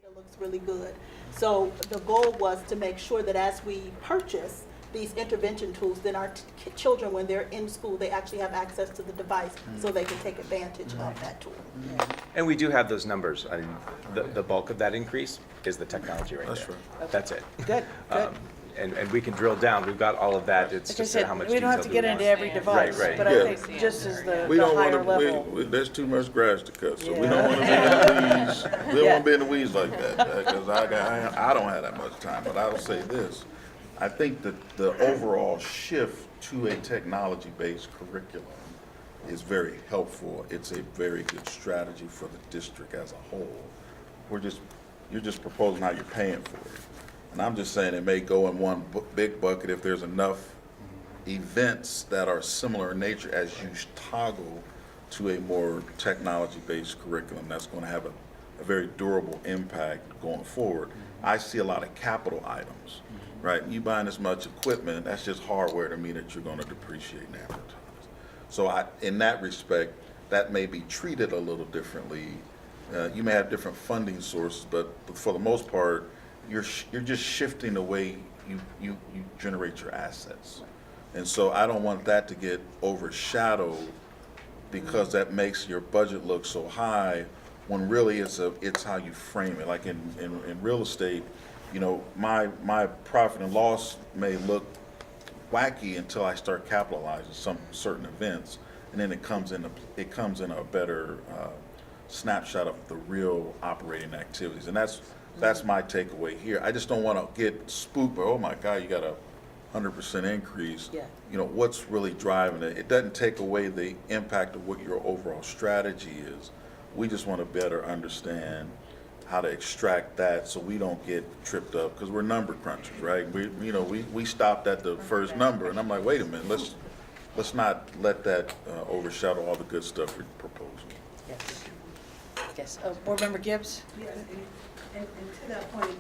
It looks really good. So the goal was to make sure that as we purchase these intervention tools, then our children, when they're in school, they actually have access to the device so they can take advantage of that tool. And we do have those numbers. I mean, the bulk of that increase is the technology right That's there. right. That's it. Good, good. And we can drill down. We've got all of that. It's Like I just said, how much we don't have to detail get do into we want. every device, Right. but Yeah. I think just as We the don't higher want level. to, there's too much grass to cut, so we Yeah. don't want to be in the weeds. We don't Yeah. want to be in the weeds like that, because I don't have that much time, but I'll say this. I think that the overall shift to a technology-based curriculum is very helpful. It's a very good strategy for the district as a whole. You're just proposing how you're paying for it. And I'm just saying it may go in one big bucket if there's enough events that are similar in nature as you toggle to a more technology-based curriculum that's going to have a very durable impact going forward. I see a lot of capital items, right? You buying this much equipment, that's just hardware to me that you're going to depreciate and amortize. So in that respect, that may be treated a little differently. You may have different funding sources, but for the most part, you're just shifting the way you generate your assets. And so I don't want that to get overshadowed because that makes your budget look so high when really it's how you frame it. Like in real estate, you know, my profit and loss may look wacky until I start capitalizing some certain events, and then it comes in a better snapshot of the real operating activities. And that's my takeaway here. I just don't want to get spooked by, oh my God, you got a 100% increase. Yeah. You know, what's really driving it? It doesn't take away the impact of what your overall strategy is. We just want to better understand how to extract that so we don't get tripped up, because we're number crunchers, right? We stopped at the first number, and I'm like, wait a minute, let's not let that overshadow all the good stuff we're proposing. Yes. Yes. Board Member Gibbs? Yes, and to that point,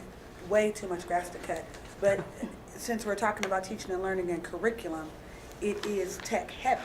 way too much grass to cut. But since we're talking about teaching and learning and curriculum, it is tech heavy.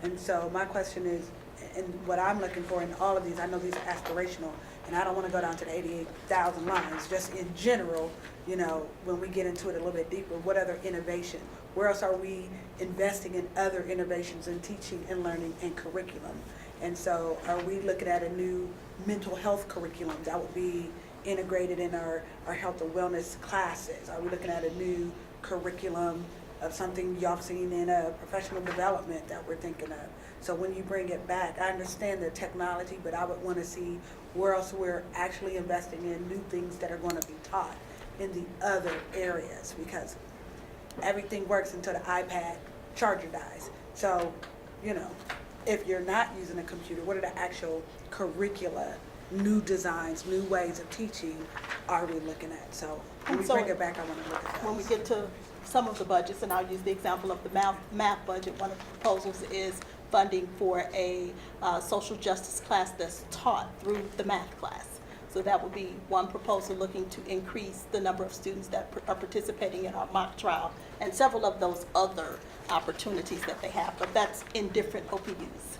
And so my question is, and what I'm looking for in all of these, I know these are aspirational, and I don't want to go down to the 88,000 lines, just in general, you know, when we get into it a little bit deeper, what other innovation? Where else are we investing in other innovations in teaching and learning and curriculum? And so are we looking at a new mental health curriculum that would be integrated in our health and wellness classes? Are we looking at a new curriculum of something y'all seen in a professional development that we're thinking of? So when you bring it back, I understand the technology, but I would want to see where else we're actually investing in new things that are going to be taught in the other areas, because everything works until the iPad charger dies. So, you know, if you're not using a computer, what are the actual curricula, new designs, new ways of teaching are we looking at? So when we bring it back, I want to look at those. When we get to some of the budgets, and I'll use the example of the math budget, one of the proposals is funding for a social justice class that's taught through the math class. So that would be one proposal, looking to increase the number of students that are participating in our mock trial, and several of those other opportunities that they have, but that's in different OPUs.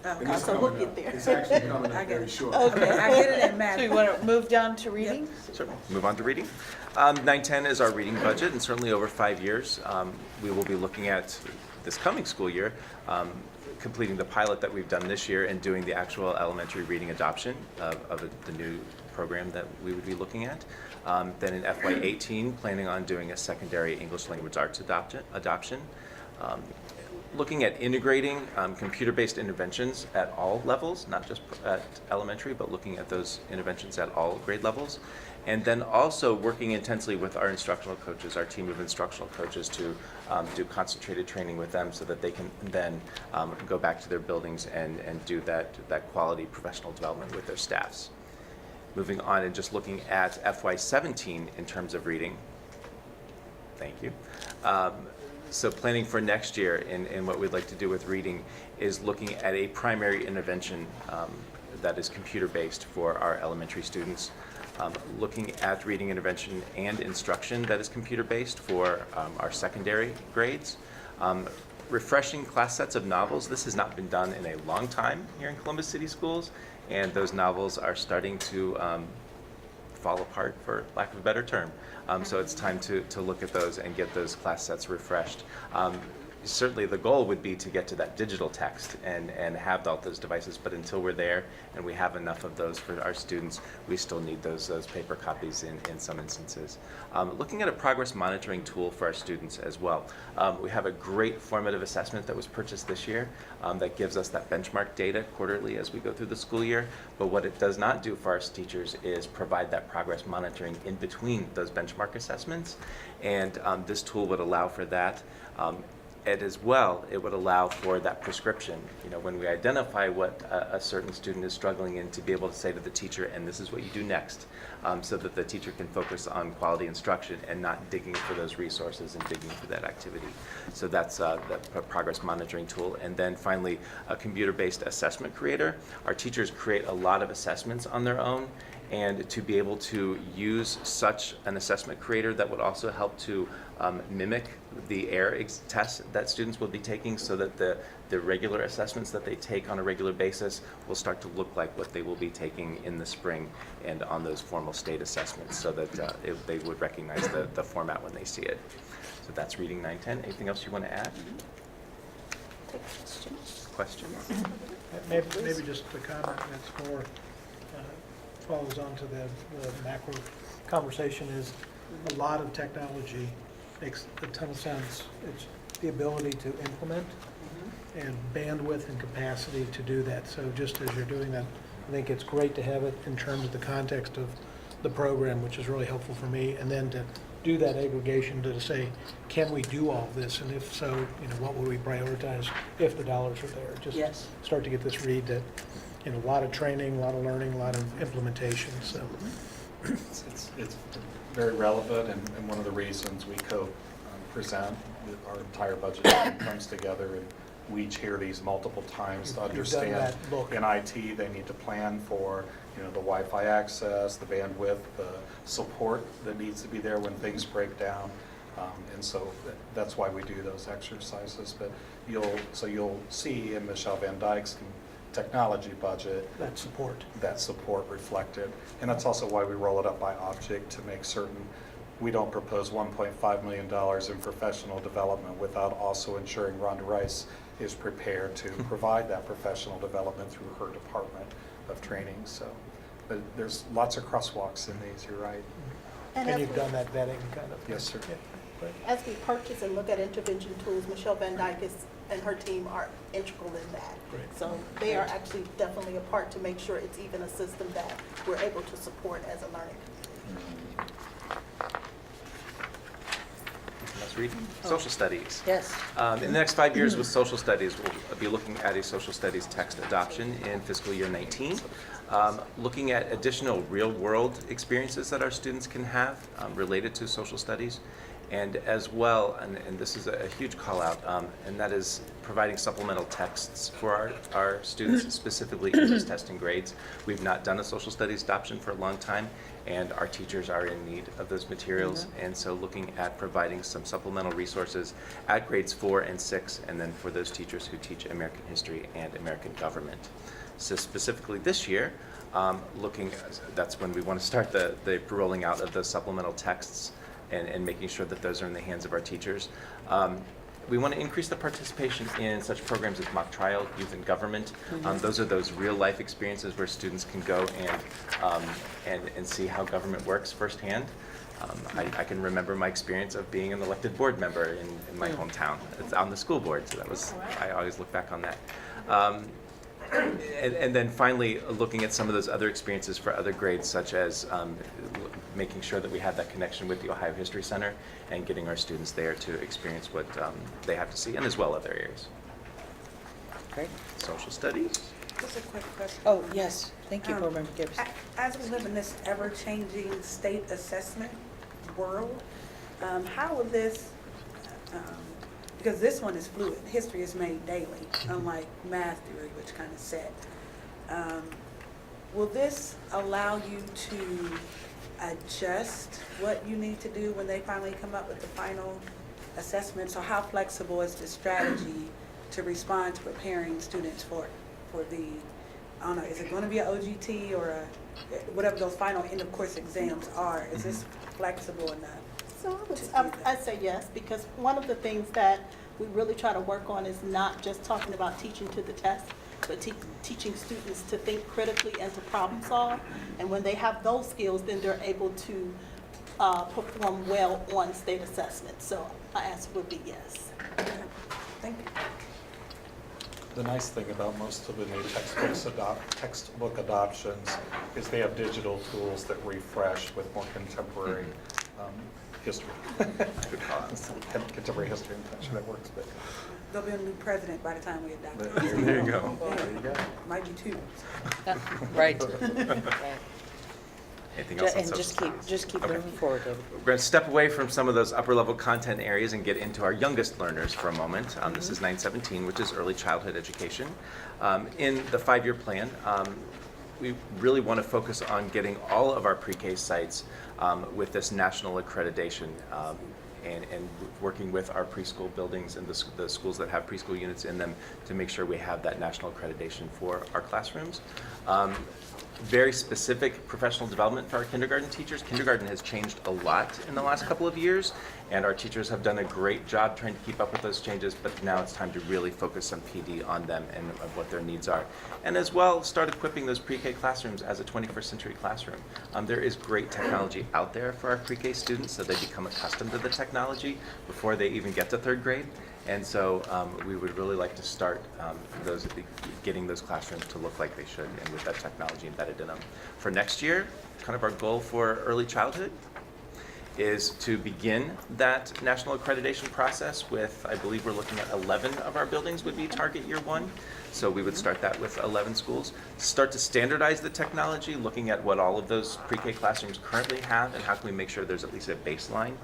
Okay. And it's So we'll coming get up. there. It's actually coming I up get very it. short. Okay, I get it in math. So we want to move down to reading? Certainly. Move on to reading. 910 is our reading budget, and certainly over 5 years, we will be looking at this coming school year, completing the pilot that we've done this year and doing the actual elementary reading adoption of the new program that we would be looking at. Then in FY18, planning on doing a secondary English language arts adoption. Looking at integrating computer-based interventions at all levels, not just at elementary, but looking at those interventions at all grade levels. And then also working intensely with our instructional coaches, our team of instructional coaches, to do concentrated training with them so that they can then go back to their buildings and do that quality professional development with their staffs. Moving on and just looking at FY17 in terms of reading. Thank you. So planning for next year in what we'd like to do with reading is looking at a primary intervention that is computer-based for our elementary students. Looking at reading intervention and instruction that is computer-based for our secondary grades. Refreshing class sets of novels. This has not been done in a long time here in Columbus City Schools, and those novels are starting to fall apart, for lack of a better term. So it's time to look at those and get those class sets refreshed. Certainly the goal would be to get to that digital text and have all those devices, but until we're there and we have enough of those for our students, we still need those paper copies in some instances. Looking at a progress monitoring tool for our students as well. We have a great formative assessment that was purchased this year that gives us that benchmark data quarterly as we go through the school year, but what it does not do for our teachers is provide that progress monitoring in between those benchmark assessments, and this tool would allow for that. And as well, it would allow for that prescription. You know, when we identify what a certain student is struggling in, to be able to say to the teacher, and this is what you do next, so that the teacher can focus on quality instruction and not digging for those resources and digging for that activity. So that's the progress monitoring tool. And then finally, a computer-based assessment creator. Our teachers create a lot of assessments on their own, and to be able to use such an assessment creator that would also help to mimic the AIR tests that students will be taking, so that the regular assessments that they take on a regular basis will start to look like what they will be taking in the spring and on those formal state assessments, so that they would recognize the format when they see it. So that's reading 910. Anything else you want to add? Take questions. Questions? Maybe just a comment that's more, follows on to the macro conversation, is a lot of technology makes a ton of sense. It's the ability to implement and bandwidth and capacity to do that. So just as you're doing that, I think it's great to have it in terms of the context of the program, which is really helpful for me, and then to do that aggregation to say, can we do all of this? And if so, you know, what will we prioritize if the dollars are there? Just Yes. start to get this read that, you know, a lot of training, a lot of learning, a lot of implementation, so. It's very relevant, and one of the reasons we co-present, our entire budget comes together, and we each hear these multiple times to You've done understand. that look. In IT, they need to plan for, you know, the Wi-Fi access, the bandwidth, the support that needs to be there when things break down. And so that's why we do those exercises. But you'll see in Michelle Van Dyke's technology budget That support. that support reflected. And that's also why we roll it up by object, to make certain we don't propose $1.5 million in professional development without also ensuring Rhonda Rice is prepared to provide that professional development through her department of training. So, but there's lots of crosswalks in these, you're right. And And as you've we- done that vetting kind of. Yes, sir. Yeah, great. As we purchase and look at intervention tools, Michelle Van Dyke and her team are integral in that. Great. So they are actually definitely a part to make sure it's even a system that we're able to support as a learning community. Let's read social studies. Yes. In the next 5 years with social studies, we'll be looking at a social studies text adoption in fiscal year 19. Looking at additional real-world experiences that our students can have related to social studies. And as well, and this is a huge call out, and that is providing supplemental texts for our students, specifically English testing grades. We've not done a social studies adoption for a long time, and our teachers are in need of those materials. And so looking at providing some supplemental resources at grades 4 and 6, and then for those teachers who teach American history and American government. So specifically this year, that's when we want to start the rolling out of those supplemental texts and making sure that those are in the hands of our teachers. We want to increase the participation in such programs as mock trial, youth and government. Those are those real life experiences where students can go and see how government works firsthand. I can remember my experience of being an elected board member in my hometown. It's on the school board, so that was, I always look back on that. And then finally, looking at some of those other experiences for other grades, such as making sure that we have that connection with the Ohio History Center and getting our students there to experience what they have to see, and as well other areas. Great. Social studies. Just a quick question. Oh, yes. Thank you, Um, Board Member Gibbs. As we live in this ever-changing state assessment world, how will this, because this one is fluid, history is made daily, unlike math theory, which kind of set. Will this allow you to adjust what you need to do when they finally come up with the final assessment? So how flexible is the strategy to respond to preparing students for the I don't know, is it gonna be an OGT or whatever those final end of course exams are? Is this flexible enough? So to do I'd say yes, because one of the things that we really try to work on is not just talking about teaching to the test, but teaching students to think critically and to problem solve. And when they have those skills, then they're able to perform well on state assessment. So my answer would be yes. Thank you. The nice thing about most of the new textbook adoptions is they have digital tools that refresh with more contemporary history. Good call. Contemporary history, I'm not sure that works, but. There'll be a new president by the time we adopt it. There you go. Might be two. Right. Anything else on And social just keep Okay. moving forward, David. We're going to step away from some of those upper level content areas and get into our youngest learners for a moment. This is 917, which is early childhood education. In the 5-year plan, we really want to focus on getting all of our pre-K sites with this national accreditation and working with our preschool buildings and the schools that have preschool units in them to make sure we have that national accreditation for our classrooms. Very specific professional development for our kindergarten teachers. Kindergarten has changed a lot in the last couple of years, and our teachers have done a great job trying to keep up with those changes, but now it's time to really focus some PD on them and of what their needs are. And as well, start equipping those pre-K classrooms as a 21st century classroom. There is great technology out there for our pre-K students, so they become accustomed to the technology before they even get to 3rd grade. And so we would really like to start getting those classrooms to look like they should, and with that technology embedded in them. For next year, kind of our goal for early childhood is to begin that national accreditation process with, I believe we're looking at 11 of our buildings would be target year 1. So we would start that with 11 schools. Start to standardize the technology, looking at what all of those pre-K classrooms currently have and how can we make sure there's at least a baseline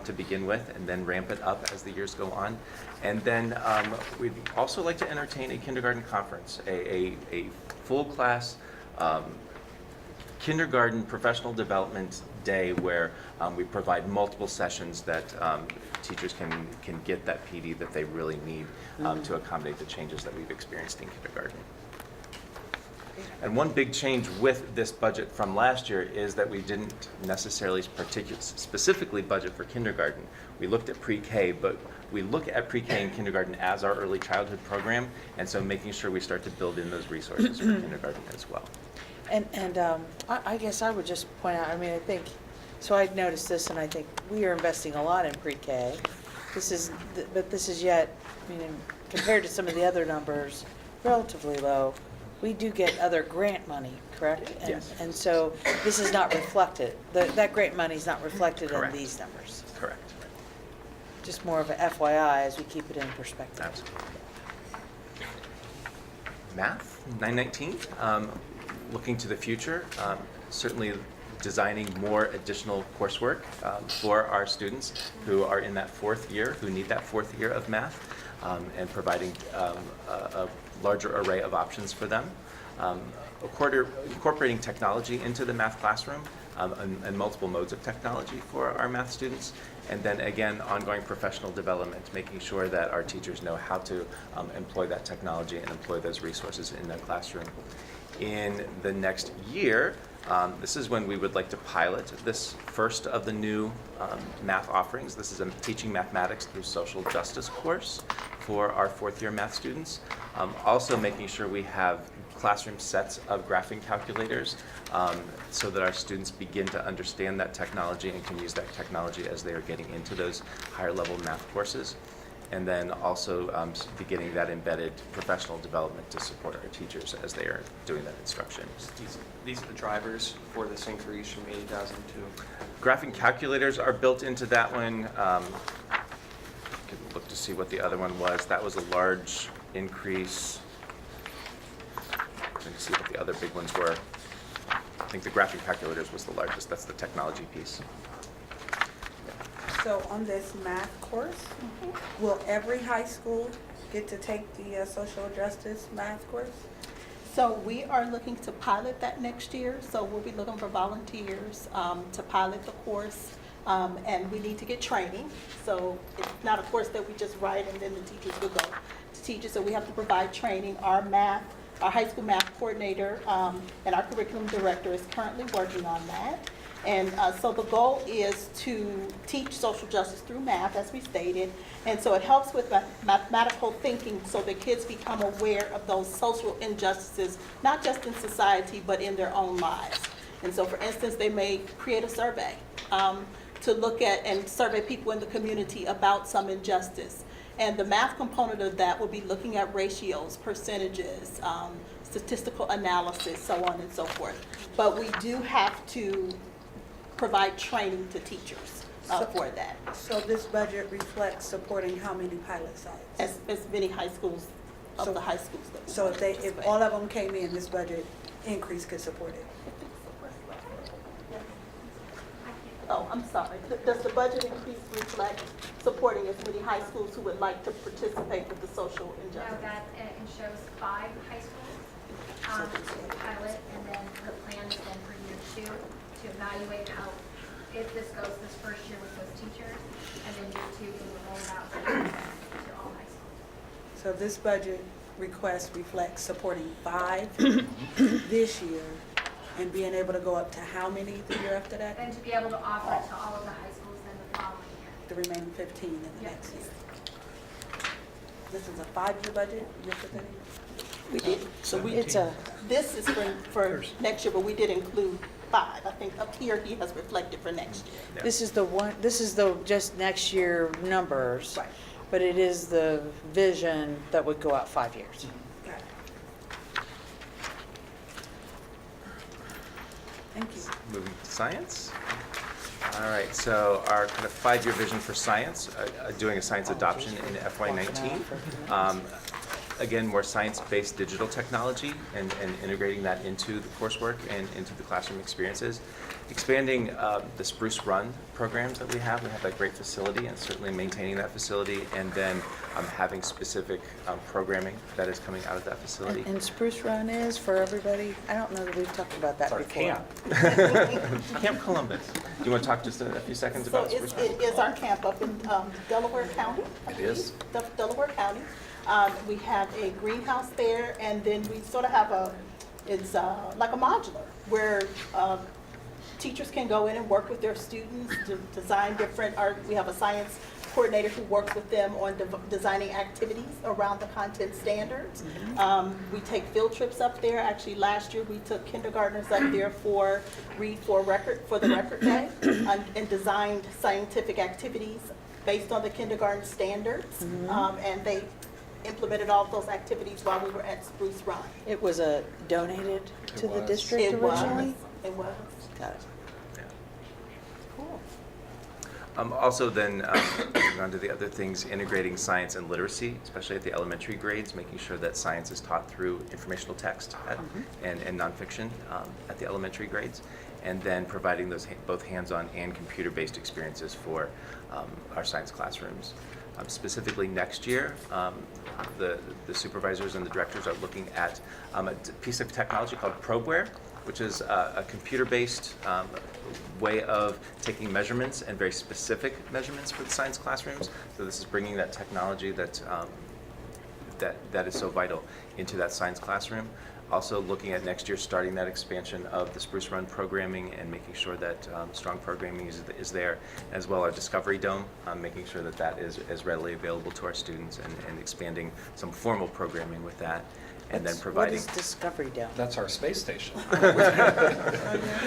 to begin with, and then ramp it up as the years go on. And then we'd also like to entertain a kindergarten conference, a full class kindergarten professional development day where we provide multiple sessions that teachers can get that PD that they really need to accommodate the changes that we've experienced in kindergarten. And one big change with this budget from last year is that we didn't necessarily specifically budget for kindergarten. We looked at pre-K, but we look at pre-K and kindergarten as our early childhood program, and so making sure we start to build in those resources for kindergarten as well. And I guess I would just point out, I mean, I think, so I'd noticed this, and I think we are investing a lot in pre-K. But this is yet, I mean, compared to some of the other numbers, relatively low. We do get other grant money, correct? Yes. And so this is not reflected, that grant money is not reflected in Correct. these numbers. Correct. Just more of a FYI as we keep it in perspective. Absolutely. Math, 919. Looking to the future, certainly designing more additional coursework for our students who are in that 4th year, who need that 4th year of math, and providing a larger array of options for them. Incorporating technology into the math classroom and multiple modes of technology for our math students. And then again, ongoing professional development, making sure that our teachers know how to employ that technology and employ those resources in their classroom. In the next year, this is when we would like to pilot this first of the new math offerings. This is a teaching mathematics through social justice course for our 4th year math students. Also making sure we have classroom sets of graphing calculators so that our students begin to understand that technology and can use that technology as they are getting into those higher level math courses. And then also beginning that embedded professional development to support our teachers as they are doing that instruction. These are the drivers for this increase from 80,000 to... Graphing calculators are built into that one. Could look to see what the other one was. That was a large increase. Let me see what the other big ones were. I think the graphing calculators was the largest. That's the technology piece. So on this math course, will every high school get to take the social justice math course? So we are looking to pilot that next year. So we'll be looking for volunteers to pilot the course. And we need to get training. So it's not a course that we just write and then the teachers will go to teach it. So we have to provide training. Our math Our high school math coordinator and our curriculum director is currently working on that. And so the goal is to teach social justice through math, as we stated. And so it helps with mathematical thinking so that kids become aware of those social injustices, not just in society, but in their own lives. And so, for instance, they may create a survey to look at and survey people in the community about some injustice. And the math component of that will be looking at ratios, percentages, statistical analysis, so on and so forth. But we do have to provide training to teachers for that, So this budget reflects supporting how many pilot sites? as many high schools, of the high schools. that we So want to if participate. all of them came in, this budget increase could support it? Oh, I'm sorry. Does the budget increase reflect supporting as many high schools who would like to participate with the social No, injustice? that, it shows 5 high schools, pilot, and then the plan is then for year 2 to evaluate how, if this goes this first year with those teachers, and then year 2 we will roll it out to all high schools. So this budget request reflects supporting 5 this year and being able to go up to how many the year after that? And to be able to offer it to all of the high schools then the following year. The remaining 15 in the Yes. next year? This is a 5-year budget? You're presenting? We did. So It's a, this is for next year, but we did include 5. I think up here he has reflected for next year. this is the just next year numbers. Right. But it is the vision that would go out 5 years. Got it. Thank you. Moving to science. All right, so our kind of 5-year vision for science, doing a science adoption in FY19. Again, more science-based digital technology and integrating that into the coursework and into the classroom experiences. Expanding the Spruce Run programs that we have that great facility, and certainly maintaining that facility, and then having specific programming that is coming out of that facility. And Spruce Run is, for everybody, I don't know that we've talked about that It's our before. camp. Camp Columbus. Do you want to talk just a few seconds So about Spruce Run? it is our camp up in Delaware County. I It is. believe, Delaware County. We have a greenhouse there, and then we sort of have it's like a modular, where teachers can go in and work with their students to design different art. We have a science coordinator who works with them on designing activities around the content standards. We take field trips up there. Actually, last year we took kindergartners up there for Read for the Record Day and designed scientific activities based on the kindergarten standards. And they implemented all of those activities while we were at Spruce Run. It was donated to the was. district It was. originally? It was. Got it. Cool. Also then, moving on to the other things, integrating science and literacy, especially at the elementary grades, making sure that science is taught through informational text and nonfiction at the elementary grades, and then providing those both hands-on and computer-based experiences for our science classrooms. Specifically next year, the supervisors and the directors are looking at a piece of technology called Probeware, which is a computer-based way of taking measurements and very specific measurements for the science classrooms. So this is bringing that technology that is so vital into that science classroom. Also looking at next year, starting that expansion of the Spruce Run programming and making sure that strong programming is there, as well our Discovery Dome, making sure that that is readily available to our students, and expanding some formal programming with that, and then providing. What is Discovery Dome? That's our space station.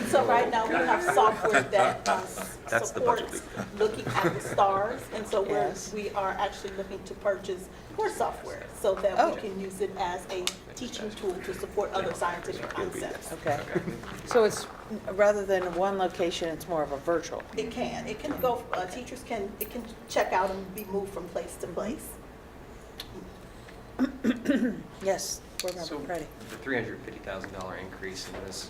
So right now, we have software that That's the budget supports looking at the stars, and so Yes. we are actually looking to purchase more software so that Oh. we can use it as a teaching tool to support other scientific concepts. Okay. So it's, rather than one location, it's more of a virtual? It can go, teachers can check out and be moved from place to place. Yes, board So member Reddy. the $350,000 increase in this,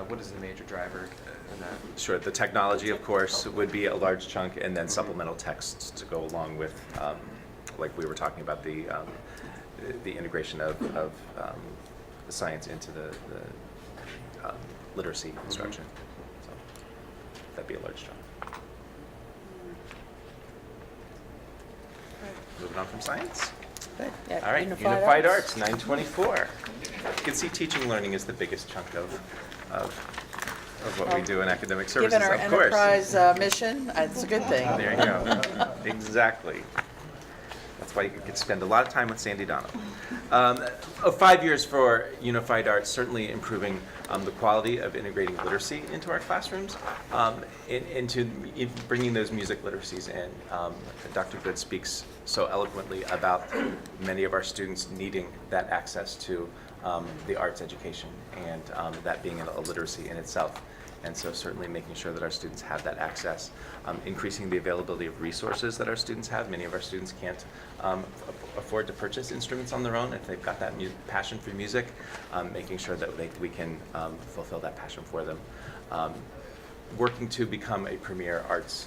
what is the major driver in that? Sure, the technology, of course, would be a large chunk, and then supplemental texts to go along with, like we were talking about, the integration of the science into the literacy instruction. So that'd be a large chunk. Moving on from science. Good. Yeah, All right, Unified Arts, 924. You can see teaching and learning is the biggest chunk of what we do in academic services, Given our of course. enterprise mission, it's a good thing. There you go. Exactly. That's why you could spend a lot of time with Sandy Donovan. 5 years for Unified Arts, certainly improving the quality of integrating literacy into our classrooms, into bringing those music literacies in. Dr. Good speaks so eloquently about many of our students needing that access to the arts education, and that being a literacy in itself. And so certainly making sure that our students have that access, increasing the availability of resources that our students have. Many of our students can't afford to purchase instruments on their own. If they've got that passion for music, making sure that we can fulfill that passion for them. Working to become a premier arts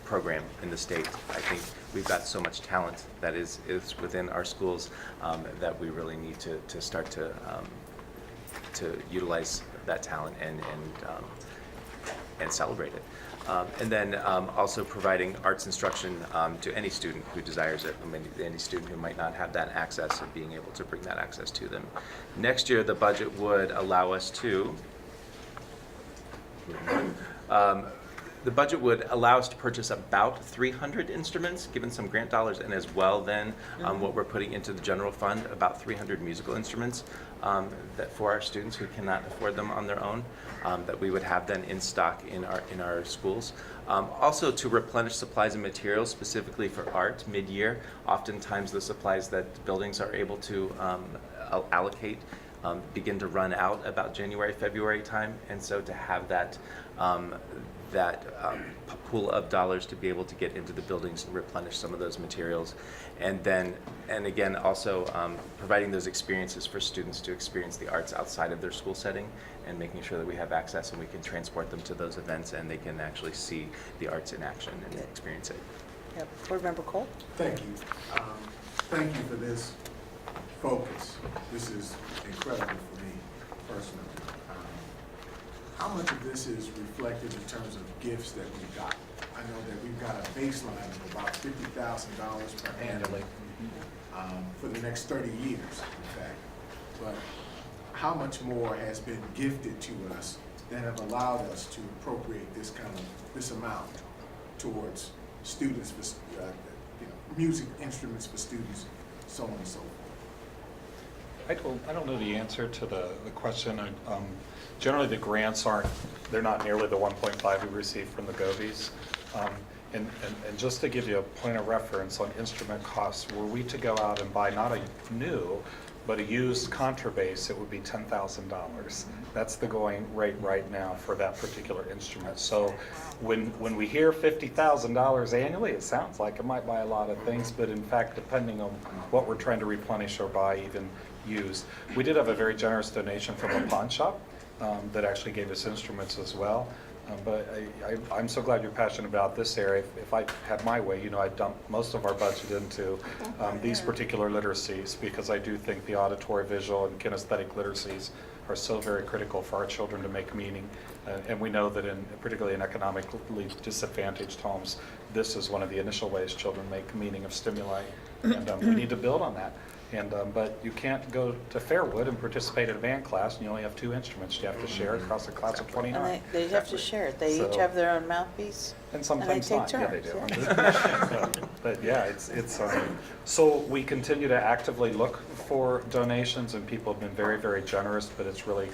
program in the state. I think we've got so much talent that is within our schools that we really need to start to utilize that talent and celebrate it. And then also providing arts instruction to any student who desires it, any student who might not have that access, and being able to bring that access to them. Next year, the budget would allow us to the budget would allow us to purchase about 300 instruments, given some grant dollars, and as well then what we're putting into the general fund, about 300 musical instruments that for our students who cannot afford them on their own, that we would have then in stock in our schools. Also to replenish supplies and materials specifically for art mid-year. Oftentimes the supplies that buildings are able to allocate begin to run out about January, February time, and so to have that pool of dollars to be able to get into the buildings and replenish some of those materials, and again also providing those experiences for students to experience the arts outside of their school setting, and making sure that we have access and we can transport them to those events and they can actually see the arts in action and experience it. Yep. Board Member Cole? Thank you. Thank you for this focus. This is incredible for me personally. How much of this is reflected in terms of gifts that we've got? I know that we've got a baseline of about $50,000 per annum for the next 30 years, in fact. But how much more has been gifted to us that have allowed us to appropriate this amount towards students, for, music instruments for students, so on and so forth? I don't know the answer to the question. Generally, the grants they're not nearly the 1.5 we received from the Govies. And just to give you a point of reference on instrument costs, were we to go out and buy not a new, but a used contrabass, it would be $10,000. That's the going rate right now for that particular instrument. So when we hear $50,000 annually, it sounds like it might buy a lot of things, but in fact, depending on what we're trying to replenish or buy even used. We did have a very generous donation from a pawn shop that actually gave us instruments as well. But I'm so glad you're passionate about this area. If I had my way, I'd dump most of our budget into these particular literacies, because I do think the auditory, visual, and kinesthetic literacies are so very critical for our children to make meaning. And we know that particularly in economically disadvantaged homes, this is one of the initial ways children make meaning of stimuli. And we need to build on that. But you can't go to Fairwood and participate in a band class and you only have 2 instruments. You have to share it across a class of 29. And they have to share it. They each have their own mouthpiece. And sometimes take not. Yeah, they turns, do. But yeah, it's so we continue to actively look for donations, and people have been very, very generous, but it's really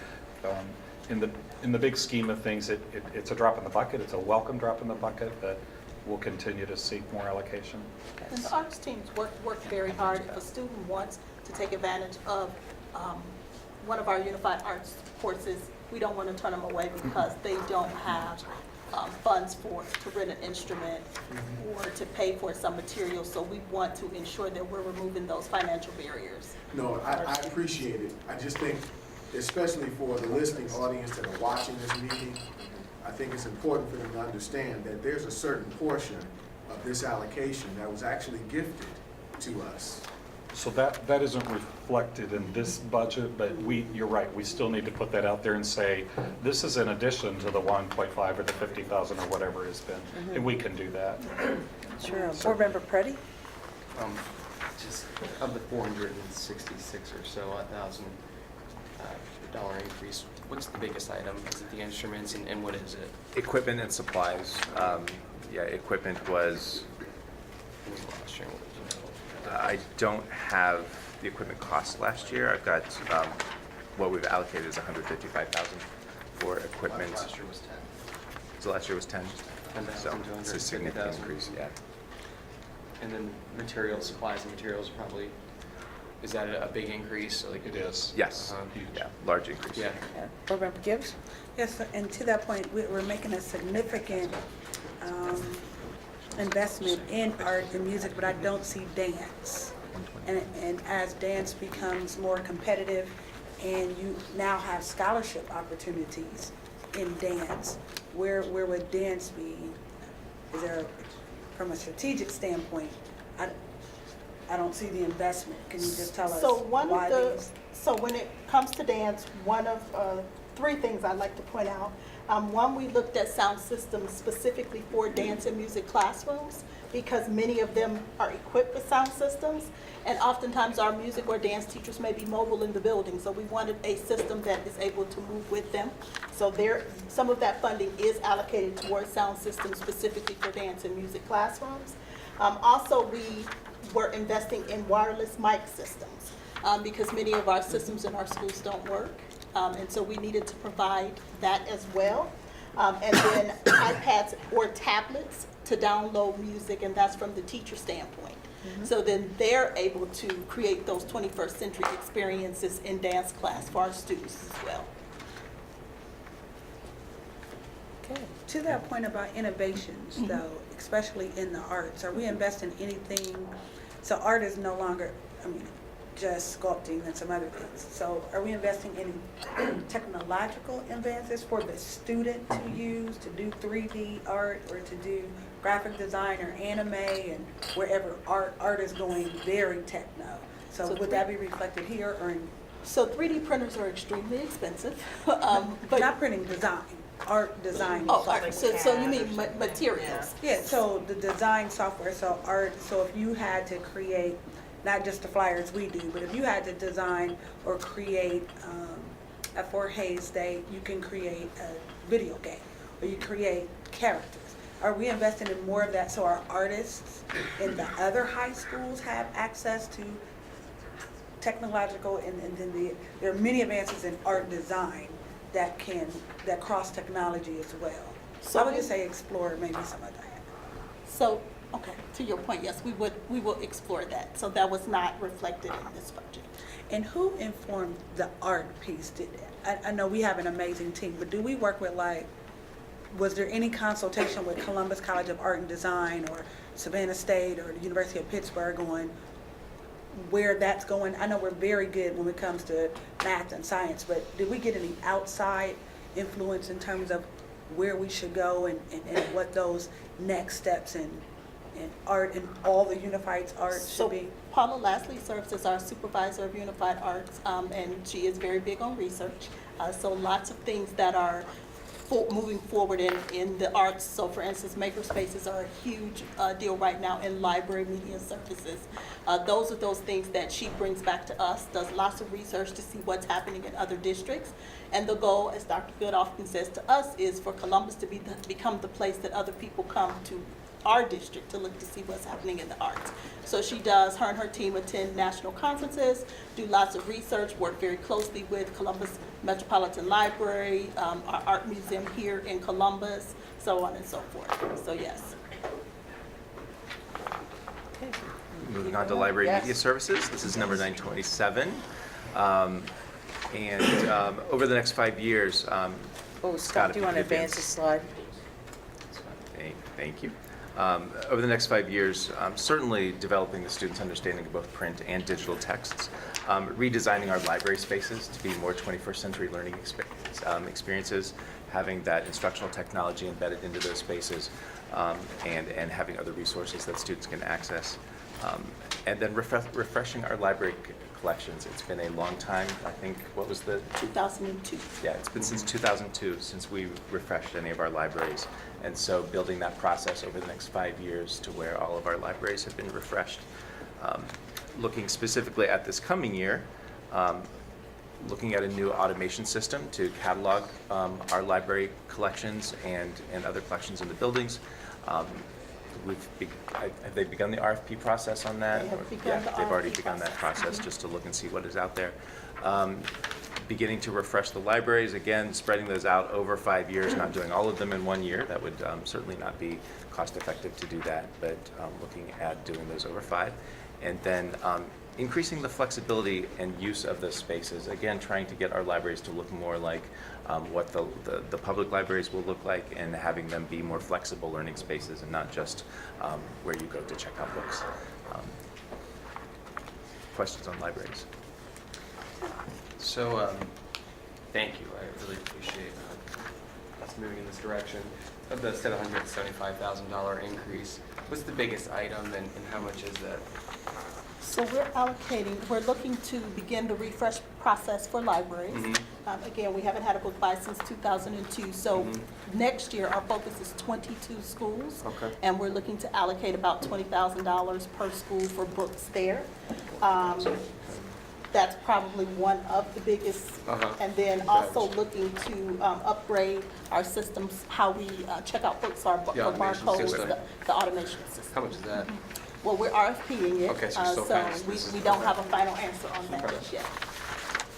in the big scheme of things, it's a drop in the bucket. It's a welcome drop in the bucket, but we'll continue to seek more allocation. And the arts teams work very hard. If a student wants to take advantage of one of our unified arts courses, we don't want to turn them away because they don't have funds to rent an instrument or to pay for some materials. So we want to ensure that we're removing those financial barriers. No, I appreciate it. I just think, especially for the listening audience that are watching this meeting, I think it's important for them to understand that there's a certain portion of this allocation that was actually gifted to us. So that isn't reflected in this budget, but you're right, we still need to put that out there and say, this is in addition to the 1.5 or the 50,000 or whatever it's been, and we can do that. Sure. Board Member Preddy? just of the 466 or so thousand dollar increase, what's the biggest item? Is it the instruments, and what is it? Equipment and supplies. Yeah, equipment was, What was last year? What did you know? I don't have the equipment cost last year. I've got, what we've allocated is 155,000 for equipment. Last year was 10. So last year was 10. 10,000 So to it's a significant 150,000. increase, yeah. And then materials, supplies and materials probably, is that a big increase? Like It is. Yes, yeah, large increase. Yeah. Board Member Gibbs? Yes, and to that point, we're making a significant investment in art and music, but I don't see dance. And as dance becomes more competitive and you now have scholarship opportunities in dance, where would dance be? Is there, from a strategic standpoint, I don't see the investment. Can you just tell us So one why of the, these? so when it comes to dance, one of three things I'd like to point out. One, we looked at sound systems specifically for dance and music classrooms because many of them are equipped with sound systems. And oftentimes our music or dance teachers may be mobile in the building. So we wanted a system that is able to move with them. So there, some of that funding is allocated towards sound systems specifically for dance and music classrooms. Also, we were investing in wireless mic systems because many of our systems in our schools don't work. And so we needed to provide that as well. And then iPads or tablets to download music, and that's from the teacher standpoint. So then they're able to create those 21st century experiences in dance class for our students as well. Okay. To that point about innovations, though, especially in the arts, are we investing anything? So art is no longer, just sculpting and some other things. So are we investing in technological advances for the student to use, to do 3D art or to do graphic design or anime and wherever art is going very techno? So would that be reflected here or in? So 3D printers are extremely expensive. But Not printing, design, art design. oh, software. art. So you mean materials? Yeah, so the design software, so art, so if you had to create, not just the flyers we do, but if you had to design or create, for Hayes Day, you can create a video game, or you create characters. Are we investing in more of that so our artists in the other high schools have access to technological, and then there are many advances in art design that cross technology as well. So I would just say explore maybe some of that. So, okay, to your point, yes, we will explore that. So that was not reflected in this budget. And who informed the art piece? I know we have an amazing team, but do we work with was there any consultation with Columbus College of Art and Design or Savannah State or the University of Pittsburgh on where that's going? I know we're very good when it comes to math and science, but did we get any outside influence in terms of where we should go and what those next steps in art and all the unified arts should be? Paula Lastly serves as our supervisor of unified arts, and she is very big on research. So lots of things that are moving forward in the arts. So for instance, makerspaces are a huge deal right now in library media services. Those are those things that she brings back to us, does lots of research to see what's happening in other districts. And the goal, as Dr. Good often says to us, is for Columbus to become the place that other people come to our district to look to see what's happening in the arts. So she does, her and her team attend national conferences, do lots of research, work very closely with Columbus Metropolitan Library, our art museum here in Columbus, so on and so forth. So yes. Okay. Moving on to library Yes. media services, this is number 927. And over the next 5 years, Oh, Scott, do you want to advance the slide? Thank you. Over the next 5 years, certainly developing the students' understanding of both print and digital texts, redesigning our library spaces to be more 21st century learning experiences, having that instructional technology embedded into those spaces, and having other resources that students can access. And then refreshing our library collections. It's been a long time. I think, what was the? 2002. Yeah, it's been since 2002 since we refreshed any of our libraries. And so building that process over the next 5 years to where all of our libraries have been refreshed. looking specifically at this coming year, looking at a new automation system to catalog our library collections and other collections in the buildings. Have they begun the RFP process on that? They have begun Yeah, the they've already RFP begun that process. process just to look and see what is out there. Beginning to refresh the libraries, again, spreading those out over 5 years, not doing all of them in 1 year. That would certainly not be cost effective to do that, but looking at doing those over 5. And then increasing the flexibility and use of those spaces. Again, trying to get our libraries to look more like what the public libraries will look like, and having them be more flexible learning spaces and not just where you go to check out books. Questions on libraries? So, thank you, I really appreciate us moving in this direction. Of the $775,000 increase, what's the biggest item and how much is that? So we're looking to begin the refresh process for libraries. Again, we haven't had a book buy since 2002, so next year our focus is 22 schools. Okay. And we're looking to allocate about $20,000 per school for books there. That's probably one of the biggest. And then also looking to upgrade our systems, how we check out books, our The automation barcodes, system. the automation system. How much is that? Well, we're RFPing it, Okay, so you're still so kind of- we don't have a final answer on that Okay. just yet.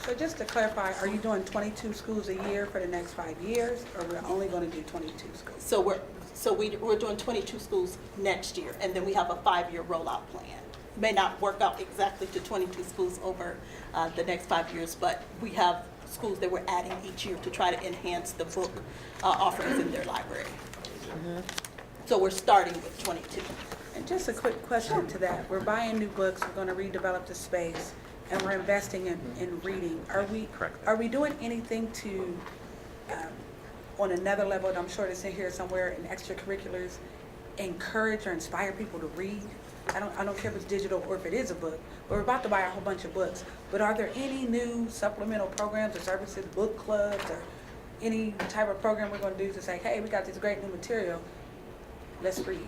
So just to clarify, are you doing 22 schools a year for the next 5 years, or we're only going to do 22 schools? So we're doing 22 schools next year, and then we have a 5-year rollout plan. May not work out exactly to 22 schools over the next 5 years, but we have schools that we're adding each year to try to enhance the book offerings in their library. So we're starting with 22. And just a quick question to that. We're buying new books, we're going to redevelop the space, and we're investing in reading. Correct. Are we doing anything to, on another level, and I'm sure it's in here somewhere in extracurriculars, encourage or inspire people to read? I don't care if it's digital or if it is a book, but we're about to buy a whole bunch of books. But are there any new supplemental programs or services, book clubs, or any type of program we're going to do to say, hey, we got this great new material, let's read?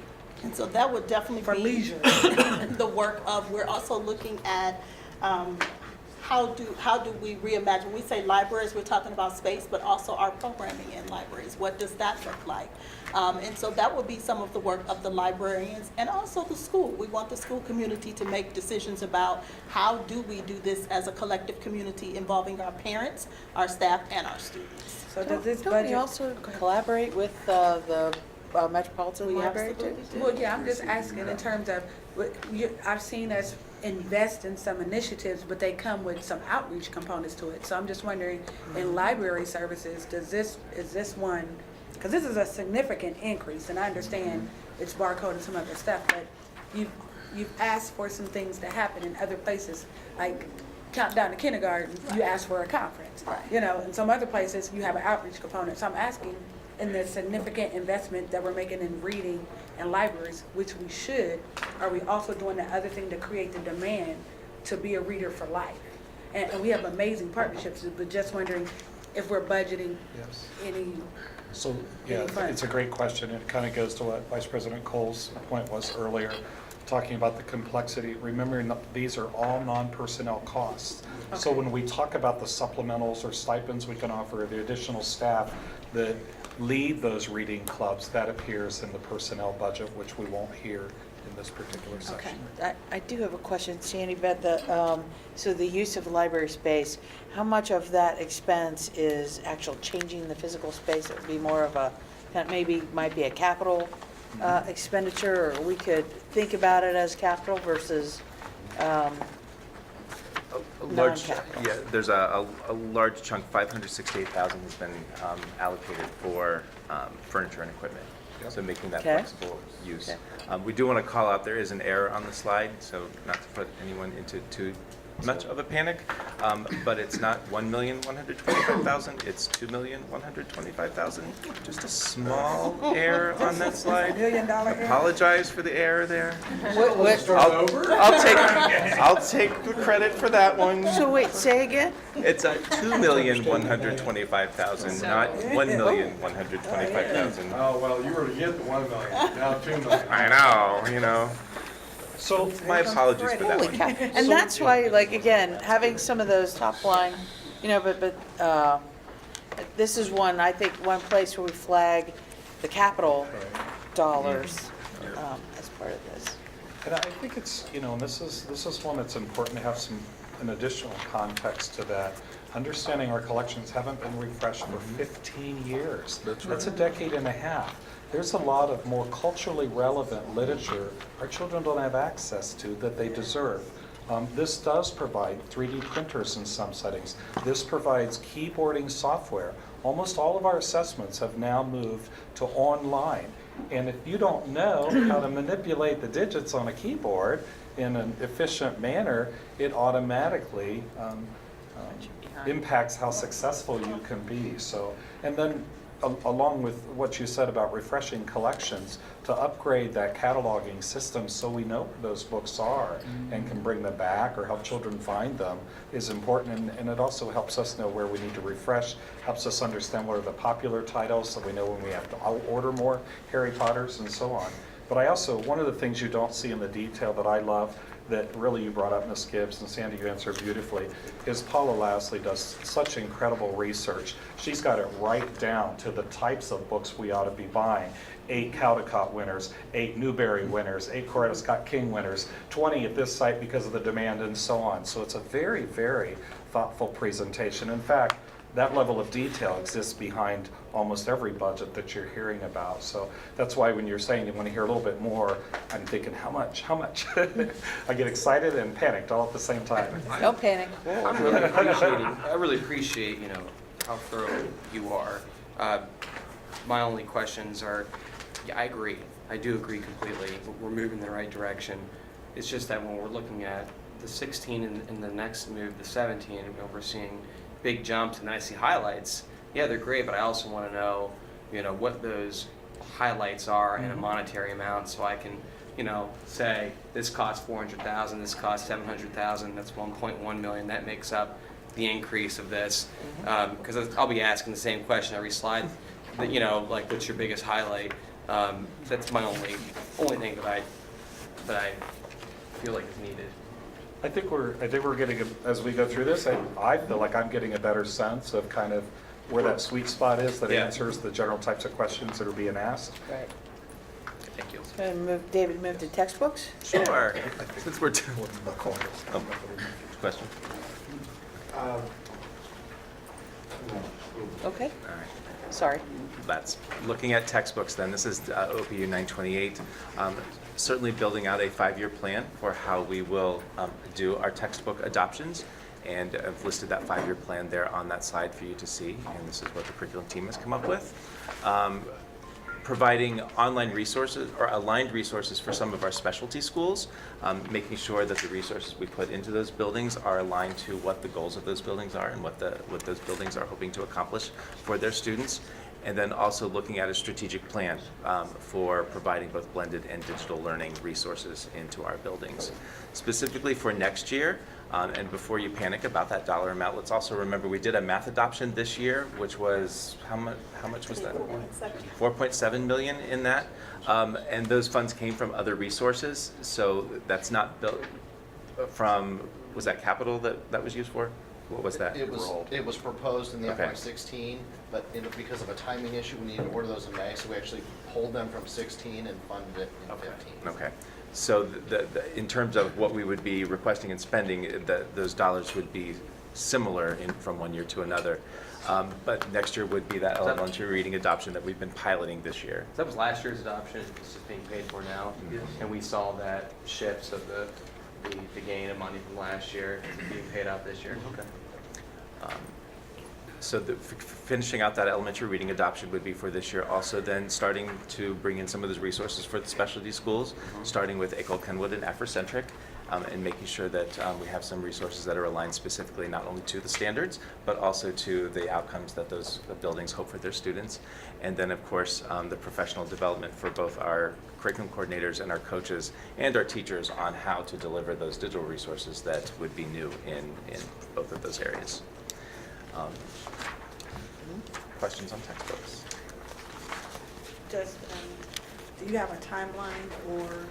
And so that would definitely For be leisure. the work of, we're also looking at how do we reimagine? When we say libraries, we're talking about space, but also our programming in libraries. What does that look like? And so that would be some of the work of the librarians and also the school. We want the school community to make decisions about how do we do this as a collective community involving our parents, our staff, and our students. So does this Don't we budget? also collaborate with the Metropolitan We Library too? absolutely do. Well, yeah, I'm just asking in terms of, I've seen us invest in some initiatives, but they come with some outreach components to it. So I'm just wondering, in library services, is this one, because this is a significant increase, and I understand it's barcode and some other stuff, but you've asked for some things to happen in other places, like Countdown to Kindergarten, you asked for a conference. Right. You know, in some other places, you have an outreach component. So I'm asking, in the significant investment that we're making in reading and libraries, which we should, are we also doing the other thing to create the demand to be a reader for life? And we have amazing partnerships, but just wondering if we're budgeting Yes. any, So, yeah, it's a great question. It kind of goes to what Vice President Cole's point was earlier, talking about the complexity, remembering that these are all non-personnel costs. So Okay. when we talk about the supplementals or stipends we can offer, the additional staff that lead those reading clubs, that appears in the personnel budget, which we won't hear in this particular section. I do have a question, Sandy, about so the use of library space, how much of that expense is actual changing the physical space? It would be more of a, maybe might be a capital expenditure, or we could think about it as capital versus A large, Non-capital. yeah, there's a large chunk, 568,000 has been allocated for furniture and equipment. So making that Okay. flexible use. Okay. We do want to call out, there is an error on the slide, so not to put anyone into too much of a panic, but it's not 1,125,000, it's 2,125,000. Just a small error on that slide. $1 million error? Apologize for the error there. what? I'll take the credit for that one. So wait, say again? It's a 2,125,000, not 1,125,000. Oh, well, you were to get the 1 million, now 2 million. I know, you know. So My apologies for that Holy one. cow. And that's why, like, again, having some of those top line, you know, but this is one, I think, one place where we flag the capital dollars as part of this. And I think it's, you know, and this is one that's important to have an additional context to that. Understanding our collections haven't been refreshed for 15 years. That's a decade and a half. There's a lot of more culturally relevant literature our children don't have access to that they deserve. This does provide 3D printers in some settings. This provides keyboarding software. Almost all of our assessments have now moved to online. And if you don't know how to manipulate the digits on a keyboard in an efficient manner, it automatically impacts how successful you can be. So, and then along with what you said about refreshing collections, to upgrade that cataloging system so we know where those books are and can bring them back or help children find them is important. And it also helps us know where we need to refresh, helps us understand what are the popular titles so we know when we have to order more Harry Potters and so on. But I also, one of the things you don't see in the detail that I love, that really you brought up, Ms. Gibbs, and Sandy, you answered beautifully, is Paula Lasley does such incredible research. She's got it right down to the types of books we ought to be buying. 8 Caldecott winners, 8 Newbery winners, 8 Coretta Scott King winners, 20 at this site because of the demand, and so on. So it's a very, very thoughtful presentation. In fact, that level of detail exists behind almost every budget that you're hearing about. So that's why when you're saying you want to hear a little bit more, I'm thinking, how much? I get excited and panicked all at the same time. No panic. I really appreciate, you know, how thorough you are. My only questions are, yeah, I agree. I do agree completely. We're moving in the right direction. It's just that when we're looking at the 16 and the next move, the 17, and we're seeing big jumps, and I see highlights. Yeah, they're great, but I also want to know, you know, what those highlights are in a monetary amount, so I can, you know, say this costs $400,000, this costs $700,000, that's $1.1 million. That makes up the increase of this. Because I'll be asking the same question every slide. That, you know, like, what's your biggest highlight? That's my only thing that I feel like is needed. I think we're getting, as we go through this, I feel like I'm getting a better sense of kind of where that sweet spot is that answers the general types of questions that are being asked. Right. Thank you. And David, move to textbooks? Sure. Since we're question. Okay, All right. sorry. That's looking at textbooks then. This is OPU 928. Certainly building out a 5-year plan for how we will do our textbook adoptions. And I've listed that 5-year plan there on that slide for you to see. And this is what the curriculum team has come up with. Providing online resources or aligned resources for some of our specialty schools, making sure that the resources we put into those buildings are aligned to what the goals of those buildings are and what those buildings are hoping to accomplish for their students. And then also looking at a strategic plan for providing both blended and digital learning resources into our buildings. Specifically for next year, and before you panic about that dollar amount, let's also remember we did a math adoption this year, which was, how much was that? 4.7 million in that. And those funds came from other resources, so that's not built from, was that capital that was used for? What was that? It was proposed in the Okay. FY16, but because of a timing issue, we needed to order those in May, so we actually pulled them from 16 and funded it in 15. Okay. So in terms of what we would be requesting and spending, those dollars would be similar from one year to another. But next year would be that elementary reading adoption that we've been piloting this year. That was last year's adoption. This is being paid for now. And we saw that shift, so the gain of money from last year being paid out this year. Okay. So finishing out that elementary reading adoption would be for this year. Also then starting to bring in some of those resources for the specialty schools, starting with ACOL, Kenwood, and Afrocentric, and making sure that we have some resources that are aligned specifically not only to the standards, but also to the outcomes that those buildings hope for their students. And then, of course, the professional development for both our curriculum coordinators and our coaches and our teachers on how to deliver those digital resources that would be new in both of those areas. Questions on textbooks? Do you have a timeline for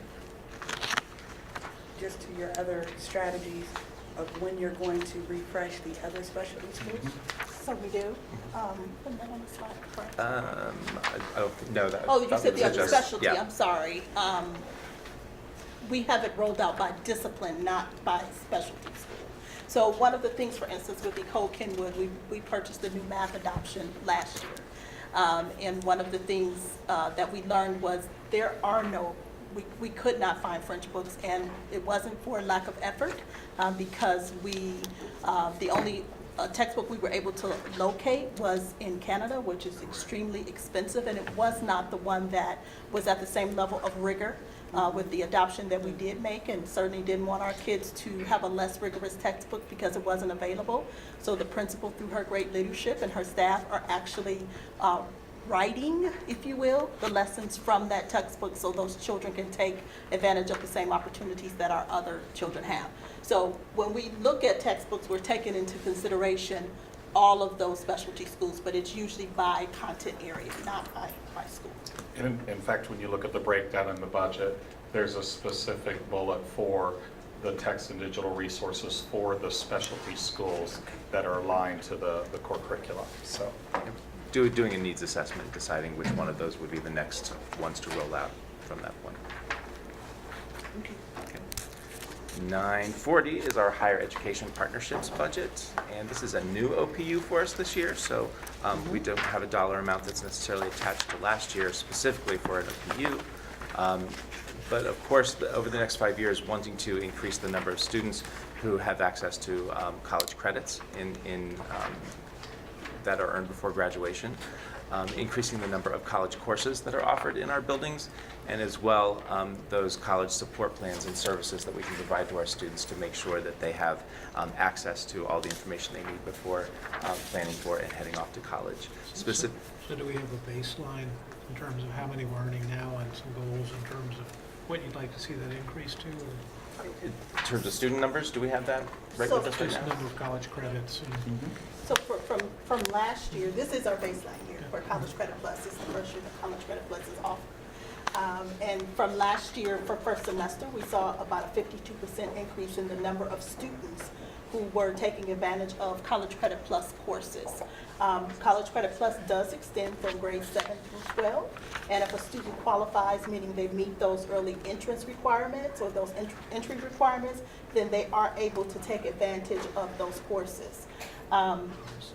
just to your other strategies of when you're going to refresh the other specialty schools? So we do. Put that on the slide, correct? I don't think, no, that. Oh, you that said was the other just- specialty, yeah. I'm sorry. We have it rolled out by discipline, not by specialty school. So one of the things, for instance, with Nicole Kenwood, we purchased a new math adoption last year. And one of the things that we learned was there are no, we could not find French books, and it wasn't for lack of effort, because the only textbook we were able to locate was in Canada, which is extremely expensive, and it was not the one that was at the same level of rigor with the adoption that we did make, and certainly didn't want our kids to have a less rigorous textbook because it wasn't available. So the principal, through her great leadership, and her staff are actually writing, if you will, the lessons from that textbook so those children can take advantage of the same opportunities that our other children have. So when we look at textbooks, we're taking into consideration all of those specialty schools, but it's usually by content area, not by school. And in fact, when you look at the breakdown in the budget, there's a specific bullet for the text and digital resources for the specialty schools that are aligned to the core curriculum, so. Doing a needs assessment, deciding which one of those would be the next ones to roll out from that point. Okay. 940 is our higher education partnerships budget, and this is a new OPU for us this year, so we don't have a dollar amount that's necessarily attached to last year specifically for an OPU. But of course, over the next 5 years, wanting to increase the number of students who have access to college credits that are earned before graduation, increasing the number of college courses that are offered in our buildings, and as well those college support plans and services that we can provide to our students to make sure that they have access to all the information they need before planning for and heading off to college. So do we have a baseline in terms of how many we're earning now and some goals in terms of what you'd like to see that increase to? Or In terms of student numbers, do we have that right with us right just now? number of college credits and So from last year, this is our baseline year for College Credit Plus. This is the first year that College Credit Plus is offered. And from last year, for first semester, we saw about a 52% increase in the number of students who were taking advantage of College Credit Plus courses. College Credit Plus does extend from grades 7 through 12, and if a student qualifies, meaning they meet those early entrance requirements or those entry requirements, then they are able to take advantage of those courses.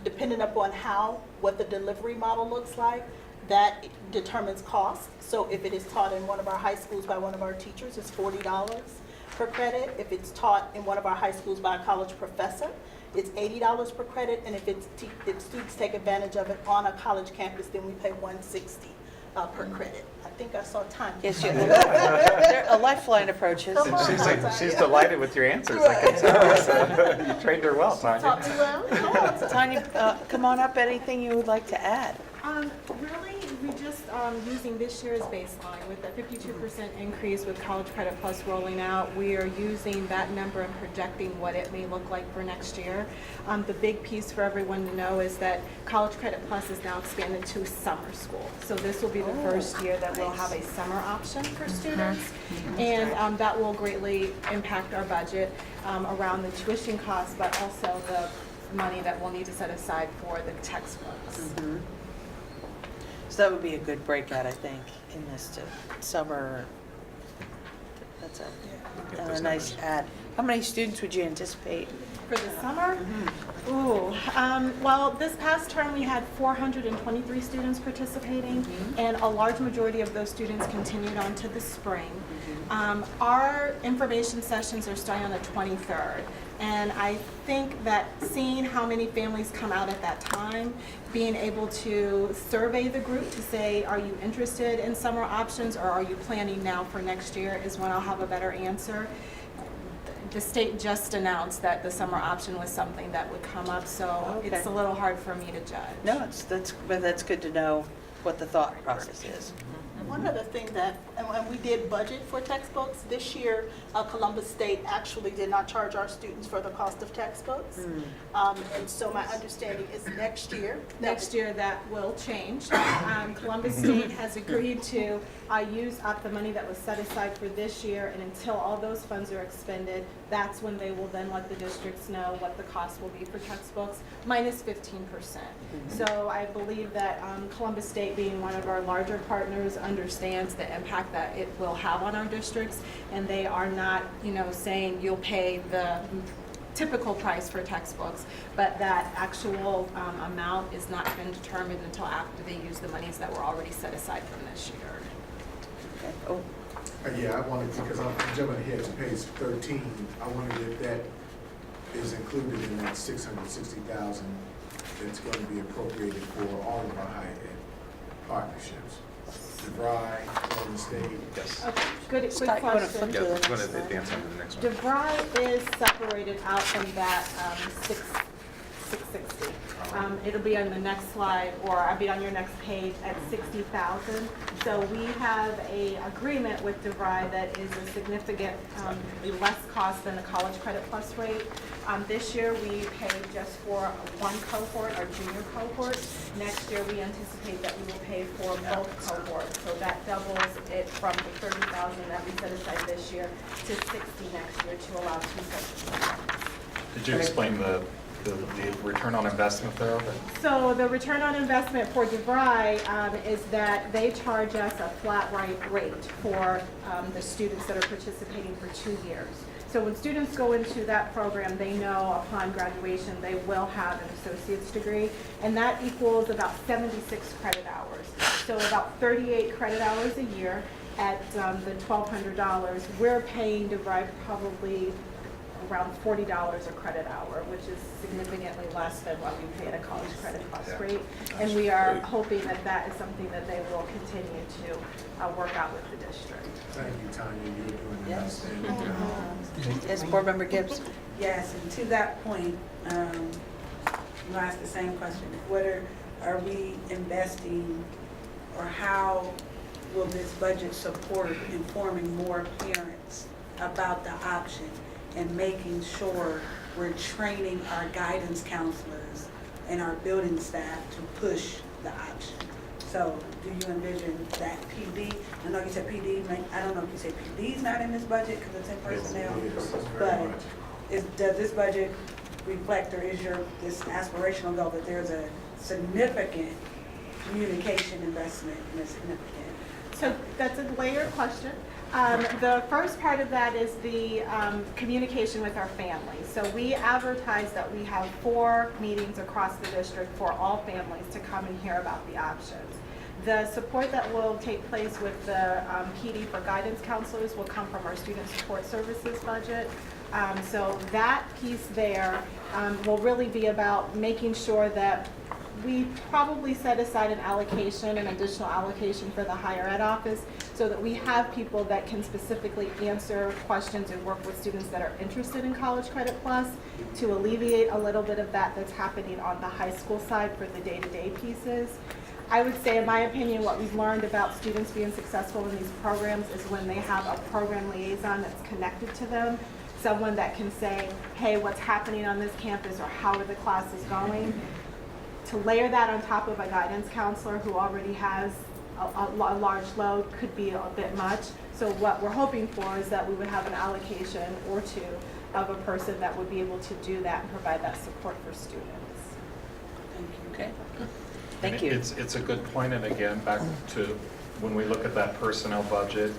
Depending upon what the delivery model looks like, that determines cost. So if it is taught in one of our high schools by one of our teachers, it's $40 per credit. If it's taught in one of our high schools by a college professor, it's $80 per credit. And if students take advantage of it on a college campus, then we pay $160 per credit. I think I saw Tanya. Yes, a lifeline approaches. Come on. She's delighted with your answers, I can tell. So you trained her well, Talk Tanya. too loud? Come on. Tanya, come on up, anything you would like to add? Really, we just, using this year's baseline with a 52% increase with College Credit Plus rolling out, we are using that number and projecting what it may look like for next year. The big piece for everyone to know is that College Credit Plus is now expanded to summer school. So this will be the first year that we'll have a summer option for students. And that will greatly impact our budget around the tuition costs, but also the money that we'll need to set aside for the textbooks. So that would be a good breakout, I think, in this to summer. That's a nice add. How many students would you anticipate? For the summer? Ooh, well, this past term, we had 423 students participating, and a large majority of those students continued on to the spring. Our information sessions are starting on the 23rd, and I think that seeing how many families come out at that time, being able to survey the group to say, are you interested in summer options, or are you planning now for next year, is when I'll have a better answer. The state just announced that the summer option was something that would come up, so Okay. it's a little hard for me to judge. No, but that's good to know what the thought process is. One other thing that, and when we did budget for textbooks, this year, Columbus State actually did not charge our students for the cost of textbooks. And so my understanding is next year. Next year, that will change. Columbus State has agreed to use up the money that was set aside for this year, and until all those funds are expended, that's when they will then let the districts know what the cost will be for textbooks, minus 15%. So I believe that Columbus State, being one of our larger partners, understands the impact that it will have on our districts, and they are not, saying you'll pay the typical price for textbooks, but that actual amount is not been determined until after they use the monies that were already set aside from this year. Okay. Oh, Yeah, I wanted, because I'm jumping ahead to page 13, I wondered if that is included in that 660,000 that's going to be appropriated for all of our higher ed partnerships. DeVry, Golden State. Yes. Okay, good, Scott, quick you wanna question. flip Yeah, to the I'm going next to advance on to the next one. DeVry is separated out from that 660. It'll be on the next slide, or I'll be on your next page at 60,000. So we have a agreement with DeVry that is a significant less cost than the College Credit Plus rate. This year, we pay just for one cohort, our junior cohort. Next year, we anticipate that we will pay for both cohorts. So that doubles it from the 30,000 that we set aside this year to 60 next year to allow two sets. Did you explain the return on investment there? So the return on investment for DeVry is that they charge us a flat rate for the students that are participating for 2 years. So when students go into that program, they know upon graduation they will have an associate's degree, and that equals about 76 credit hours. So about 38 credit hours a year at the $1,200. We're paying DeVry probably around $40 a credit hour, which is significantly less than what we pay at a college credit plus rate. And we are hoping that that is something that they will continue to work out with the district. Thank you, Tanya, you're doing an Yes. outstanding job. yes, Board Member Gibbs. Yes, and to that point, you asked the same question. What are we investing, or how will this budget support informing more parents about the option and making sure we're training our guidance counselors and our building staff to push the option? So do you envision that PD, I know you said PD, I don't know if you said PD's not in this budget because it's in personnel, but does this budget reflect, or is this aspirational goal that there's a significant communication investment and a significant? So that's a layered question. The first part of that is the communication with our families. So we advertise that we have 4 meetings across the district for all families to come and hear about the options. The support that will take place with the PD for guidance counselors will come from our student support services budget. So that piece there will really be about making sure that we probably set aside an additional allocation for the higher ed office, so that we have people that can specifically answer questions and work with students that are interested in College Credit Plus to alleviate a little bit of that's happening on the high school side for the day-to-day pieces. I would say, in my opinion, what we've learned about students being successful in these programs is when they have a program liaison that's connected to them, someone that can say, hey, what's happening on this campus, or how are the classes going? To layer that on top of a guidance counselor who already has a large load could be a bit much. So what we're hoping for is that we would have an allocation or 2 of a person that would be able to do that and provide that support for students. Okay. Thank you. It's a good point, and again, back to when we look at that personnel budget,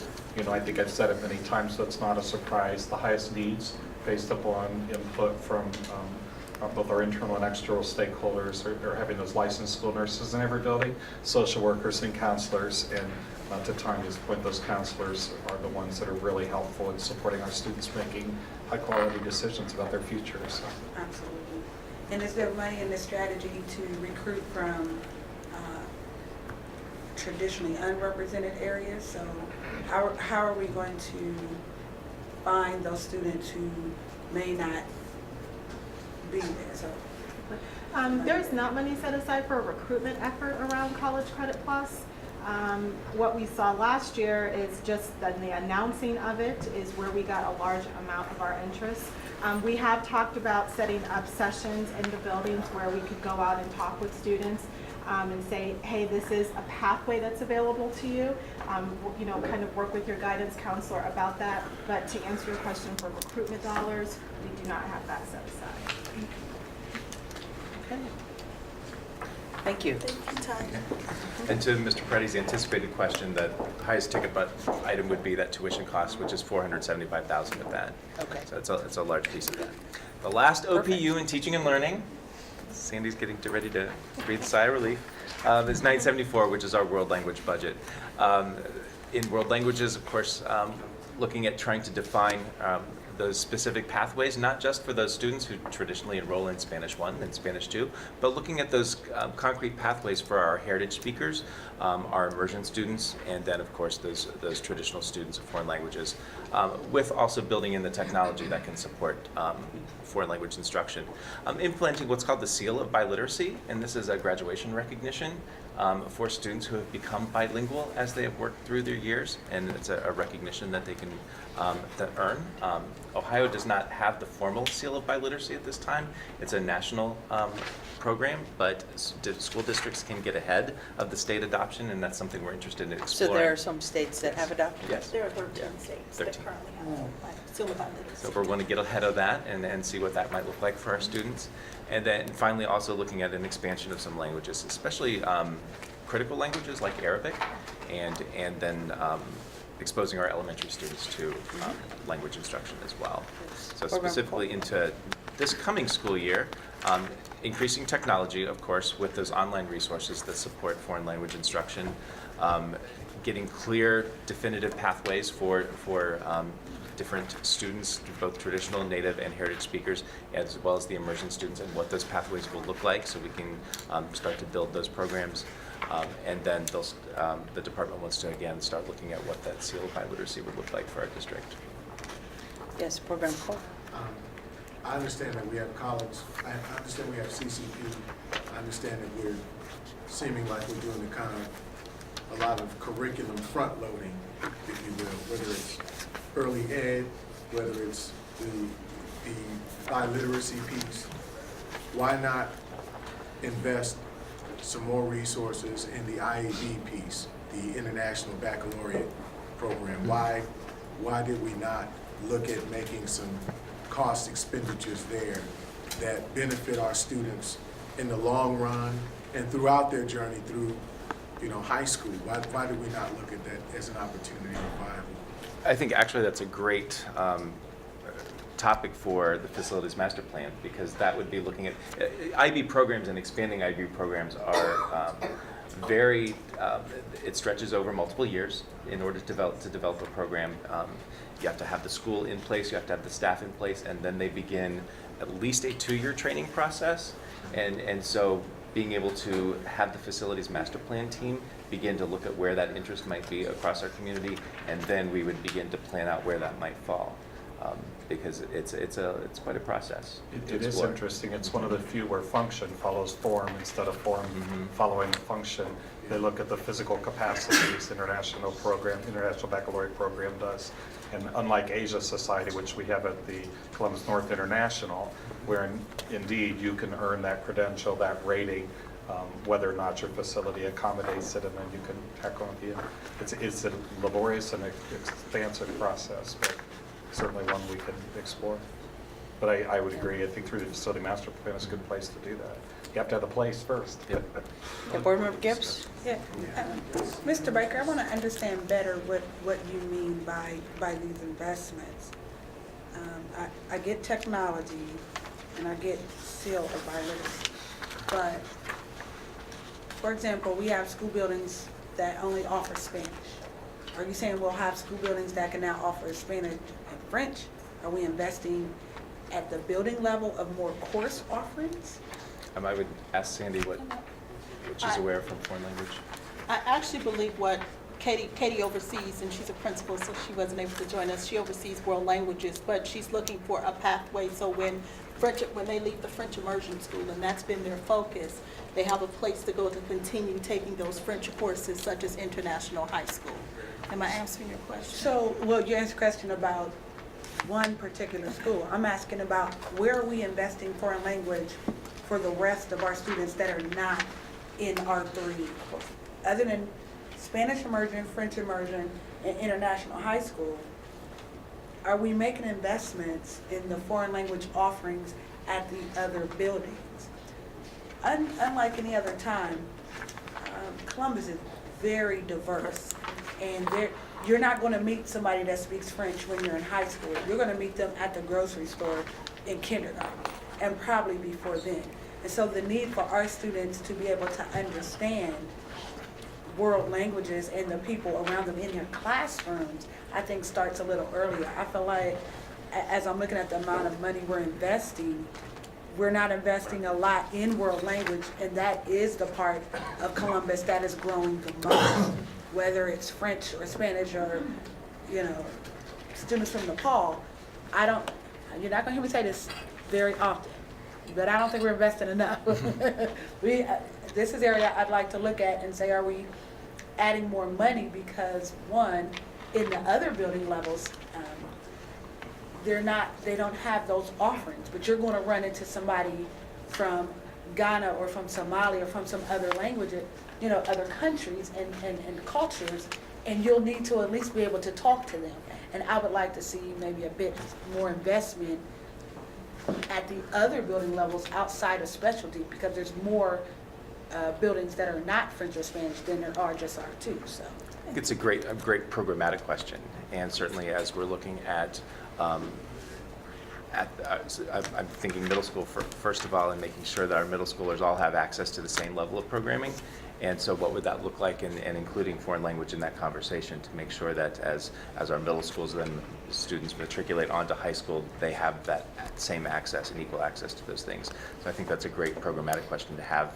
I think I've said it many times, so it's not a surprise. The highest needs, based upon input from both our internal and external stakeholders, are having those licensed school nurses in every building, social workers and counselors, and to Tanya's point, those counselors are the ones that are really helpful in supporting our students making high-quality decisions about their futures. Absolutely. And is there money in this strategy to recruit from traditionally unrepresented areas? So how are we going to find those students who may not be there? So There's not money set aside for a recruitment effort around College Credit Plus. What we saw last year is just the announcing of it is where we got a large amount of our interest. We have talked about setting up sessions in the buildings where we could go out and talk with students and say, hey, this is a pathway that's available to you. You know, kind of work with your guidance counselor about that. But to answer your question for recruitment dollars, we do not have that set aside. Okay. Thank you. And to Mr. Peretti's anticipated question, the highest ticket item would be that tuition cost, which is $475,000 of that. Okay. So it's a large piece of that. The last OPU in teaching and learning, Sandy's getting ready to breathe a sigh of relief, is 974, which is our world language budget. In world languages, of course, looking at trying to define those specific pathways, not just for those students who traditionally enroll in Spanish 1 and Spanish 2, but looking at those concrete pathways for our heritage speakers, our immersion students, and then of course those traditional students of foreign languages, with also building in the technology that can support foreign language instruction. Implementing what's called the Seal of Biliteracy, and this is a graduation recognition for students who have become bilingual as they have worked through their years, and it's a recognition that they can earn. Ohio does not have the formal Seal of Biliteracy at this time. It's a national program, but school districts can get ahead of the state adoption, and that's something we're interested in exploring. So there are some states that have adopted? Yes. There are 13 states that 13. currently have Seal of Biliteracy. So we're going to get ahead of that and see what that might look like for our students. And then finally also looking at an expansion of some languages, especially critical languages like Arabic, and then exposing our elementary students to language instruction as well. So specifically into this coming school year, increasing technology, of course, with those online resources that support foreign language instruction, getting clear, definitive pathways for different students, both traditional, native, and heritage speakers, as well as the immersion students, and what those pathways will look like, so we can start to build those programs. And then the department wants to, again, start looking at what that Seal of Biliteracy would look like for our district. Yes, Program Corps. I understand that we have college, I understand we have CCP, I understand that we're seeming like we're doing a lot of curriculum front-loading, if you will, whether it's early ed, whether it's the biliteracy piece. Why not invest some more resources in the IAB piece, the International Baccalaureate program? Why did we not look at making some cost expenditures there that benefit our students in the long run and throughout their journey through, high school? Why did we not look at that as an opportunity or viable? I think actually that's a great topic for the facilities master plan, because that would be looking at IB programs, and expanding IB programs are very, it stretches over multiple years. In order to develop a program, you have to have the school in place, you have to have the staff in place, and then they begin at least a 2-year training process. And so being able to have the facilities master plan team begin to look at where that interest might be across our community, and then we would begin to plan out where that might fall. Because it's quite a process. It is interesting. It's one of the few where function follows form instead of form following function. They look at the physical capacities International Baccalaureate program does. And unlike Asia Society, which we have at the Columbus North International, where indeed you can earn that credential, that rating, whether or not your facility accommodates it, and then you can tack on the end. It's a laborious and expansive process, but certainly one we can explore. But I would agree, I think through the facility master plan is a good place to do that. You have to have the place first. Yep. Yeah, Board Member Gibbs? Yeah, Mr. Baker, I want to understand better what you mean by these investments. I get technology and I get Seal of Biliteracy, but for example, we have school buildings that only offer Spanish. Are you saying we'll have school buildings that can now offer Spanish and French? Are we investing at the building level of more course offerings? I would ask Sandy what she's aware from foreign language. I actually believe what Katie oversees, and she's a principal, so she wasn't able to join us. She oversees world languages, but she's looking for a pathway, so when they leave the French immersion school, and that's been their focus, they have a place to go to continue taking those French courses, such as international high school. Am I answering your question? So, well, you asked a question about one particular school. I'm asking about where are we investing foreign language for the rest of our students that are not in R3, other than Spanish immersion, French immersion, and international high school. Are we making investments in the foreign language offerings at the other buildings? Unlike any other time, Columbus is very diverse, and you're not going to meet somebody that speaks French when you're in high school. You're going to meet them at the grocery store in kindergarten, and probably before then. And so the need for our students to be able to understand world languages and the people around them in their classrooms, I think starts a little earlier. I feel like as I'm looking at the amount of money we're investing, we're not investing a lot in world language, and that is the part of Columbus that is growing the most, whether it's French or Spanish or, students from Nepal. You're not gonna hear me say this very often, but I don't think we're investing enough. This is the area I'd like to look at and say, are we adding more money? Because one, in the other building levels, they don't have those offerings, but you're gonna run into somebody from Ghana or from Somalia or from some other language, other countries and cultures, and you'll need to at least be able to talk to them. And I would like to see maybe a bit more investment at the other building levels outside of specialty, because there's more buildings that are not French or Spanish than there are just R2, so. I think it's a great programmatic question, and certainly as we're looking at I'm thinking middle school first of all, and making sure that our middle schoolers all have access to the same level of programming. And so what would that look like, and including foreign language in that conversation, to make sure that as our middle schools then students matriculate onto high school, they have that same access and equal access to those things. So I think that's a great programmatic question to have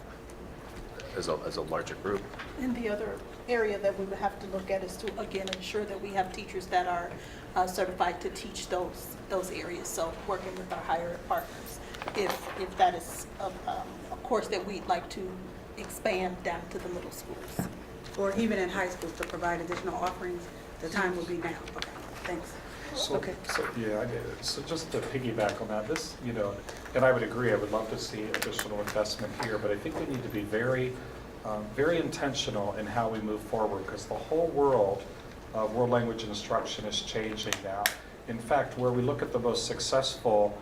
as a larger group. And the other area that we would have to look at is to, again, ensure that we have teachers that are certified to teach those areas. So working with our higher ed partners, if that is a course that we'd like to expand down to the middle schools. Or even in high schools to provide additional offerings, the time will be now. Okay, thanks. Okay. So, yeah, I get it. So just to piggyback on that, this, and I would agree, I would love to see additional investment here, but I think we need to be very, very intentional in how we move forward, because the whole world of world language instruction is changing now. In fact, where we look at the most successful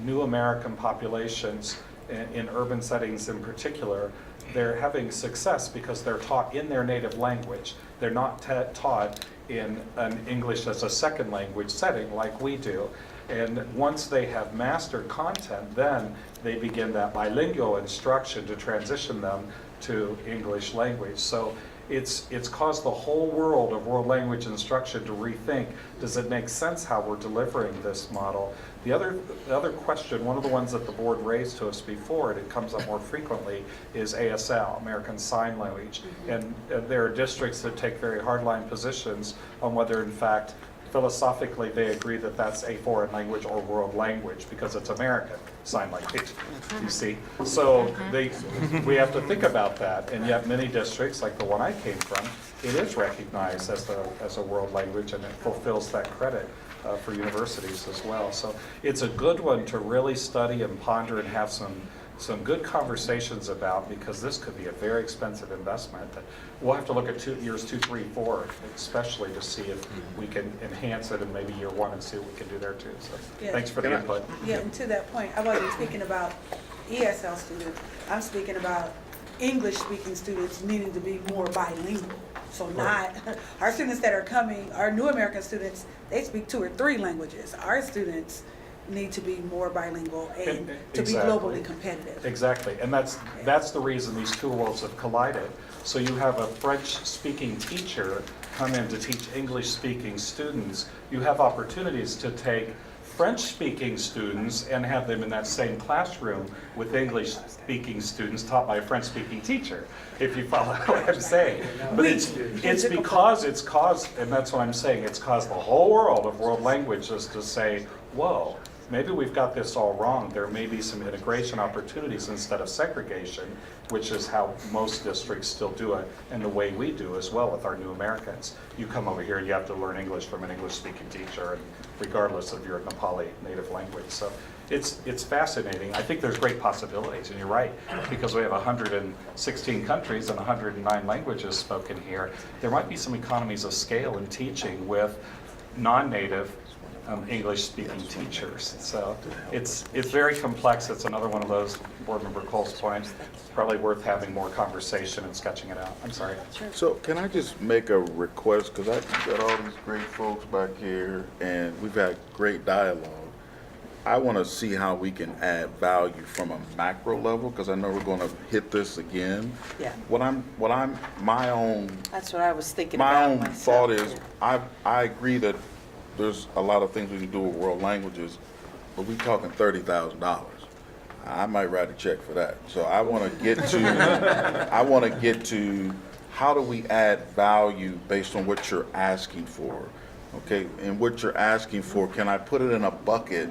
new American populations in urban settings in particular, they're having success because they're taught in their native language. They're not taught in an English as a second language setting like we do. And once they have mastered content, then they begin that bilingual instruction to transition them to English language. So it's caused the whole world of world language instruction to rethink, does it make sense how we're delivering this model? The other question, one of the ones that the board raised to us before, and it comes up more frequently, is ASL, American Sign Language. And there are districts that take very hardline positions on whether, in fact, philosophically they agree that that's a foreign language or world language because it's American Sign Language, you see. So we have to think about that, and yet many districts, like the one I came from, it is recognized as a world language, and it fulfills that credit for universities as well. So it's a good one to really study and ponder and have some good conversations about, because this could be a very expensive investment that we'll have to look at years 2, 3, 4, especially to see if we can enhance it in maybe year 1 and see what we can do there too. So Yeah. Thanks for the input. Yeah, and to that point, I wasn't speaking about ESL students. I'm speaking about English-speaking students needing to be more bilingual. So not, our students that are coming, our new American students, they speak 2 or 3 languages. Our students need to be more bilingual and to be globally competitive. Exactly, and that's the reason these two worlds have collided. So you have a French-speaking teacher come in to teach English-speaking students. You have opportunities to take French-speaking students and have them in that same classroom with English-speaking students taught by a French-speaking teacher, if you follow what I'm saying. But it's because it's caused, and that's what I'm saying, it's caused the whole world of world languages to say, whoa, maybe we've got this all wrong. There may be some integration opportunities instead of segregation, which is how most districts still do it, and the way we do as well with our new Americans. You come over here, you have to learn English from an English-speaking teacher, and regardless of your Nepali native language. So it's fascinating. I think there's great possibilities, and you're right, because we have 116 countries and 109 languages spoken here. There might be some economies of scale in teaching with non-native English-speaking teachers. So it's very complex. It's another one of those, Board Member Cole's points, probably worth having more conversation and sketching it out. I'm sorry. So can I just make a request, because I've got all these great folks back here, and we've had great dialogue. I want to see how we can add value from a macro level, because I know we're going to hit this again. Yeah. My own That's what I was thinking My about own myself. thought is, I agree that there's a lot of things we can do with world languages, but we talking $30,000. I might write a check for that. So I want to get to, how do we add value based on what you're asking for? Okay, and what you're asking for, can I put it in a bucket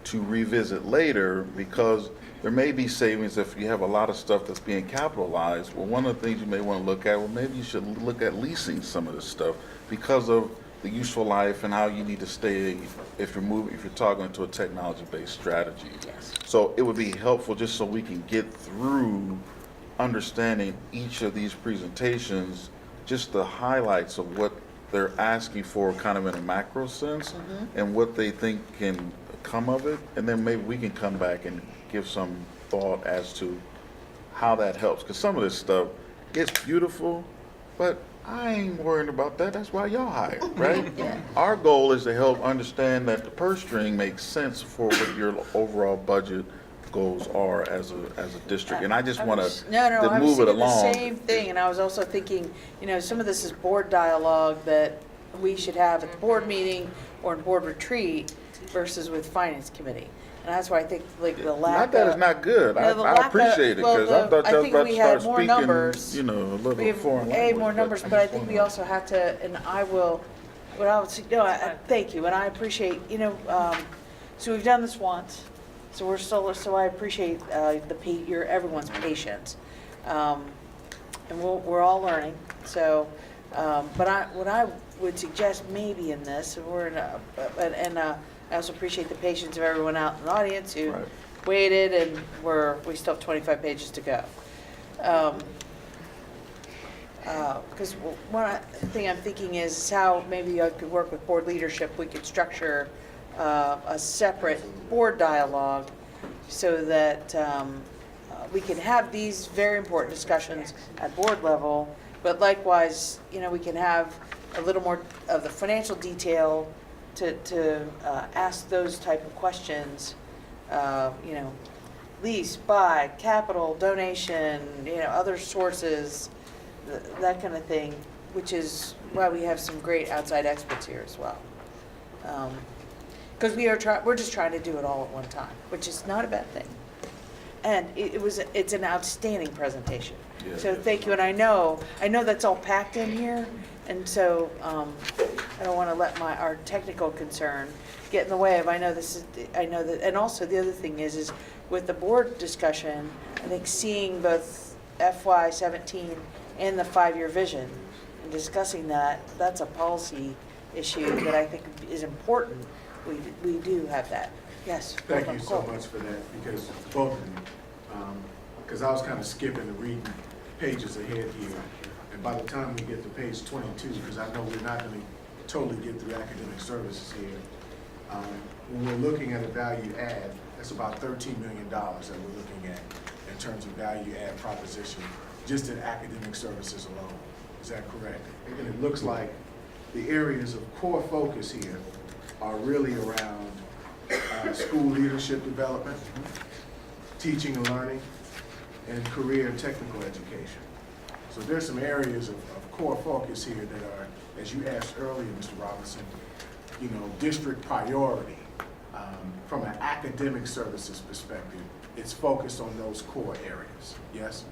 to revisit later? Because there may be savings if you have a lot of stuff that's being capitalized. Well, one of the things you may want to look at, well, maybe you should look at leasing some of this stuff because of the useful life and how you need to stay if you're talking to a technology-based strategy. Yes. So it would be helpful just so we can get through understanding each of these presentations, just the highlights of what they're asking for kind of in a macro sense and what they think can come of it. And then maybe we can come back and give some thought as to how that helps. Because some of this stuff, it's beautiful, but I ain't worrying about that. That's why y'all hired, right? Yeah. Our goal is to help understand that the purse string makes sense for what your overall budget goals are as a district. And I just want to I was move it thinking along. the same thing, and I was also thinking, some of this is board dialogue that we should have at the board meeting or in board retreat versus with finance committee. And that's why I think like the lack Not that of. it's not good. No, the I lack of- appreciate it, well, because I thought I y'all think about we to had start more speaking, numbers. a We little have foreign language. more numbers, but I think we also have to, and I will, what I would say, thank you, and I appreciate, so we've done this once, so I appreciate everyone's patience. And we're all learning, so, but what I would suggest maybe in this, and I also appreciate the patience of everyone out in the audience who Right. waited, and we still have 25 pages to go. Because one thing I'm thinking is how maybe I could work with board leadership, we could structure a separate board dialogue so that we can have these very important discussions at board level, but likewise, we can have a little more of the financial detail to ask those type of questions, lease, buy, capital, donation, other sources, that kind of thing, which is why we have some great outside experts here as well. Because we're just trying to do it all at one time, which is not a bad thing. And it's an outstanding presentation. Yeah. So thank you, and I know that's all packed in here, and so I don't want to let our technical concern get in the way of, I know that, and also the other thing is with the board discussion, I think seeing both FY17 and the 5-year vision, and discussing that's a policy issue that I think is important. We do have that. Yes. Thank you Alderman so Cole. much for that, because both of you, because I was kind of skipping the reading pages ahead here. And by the time we get to page 22, because I know we're not going to totally get through academic services here, when we're looking at a value add, that's about $13 million that we're looking at in terms of value add proposition, just in academic services alone. Is that correct? And it looks like the areas of core focus here are really around school leadership development, teaching and learning, and career and technical education. So there's some areas of core focus here that are, as you asked earlier, Mr. Robinson, district priority from an academic services perspective, it's focused on those core areas, yes?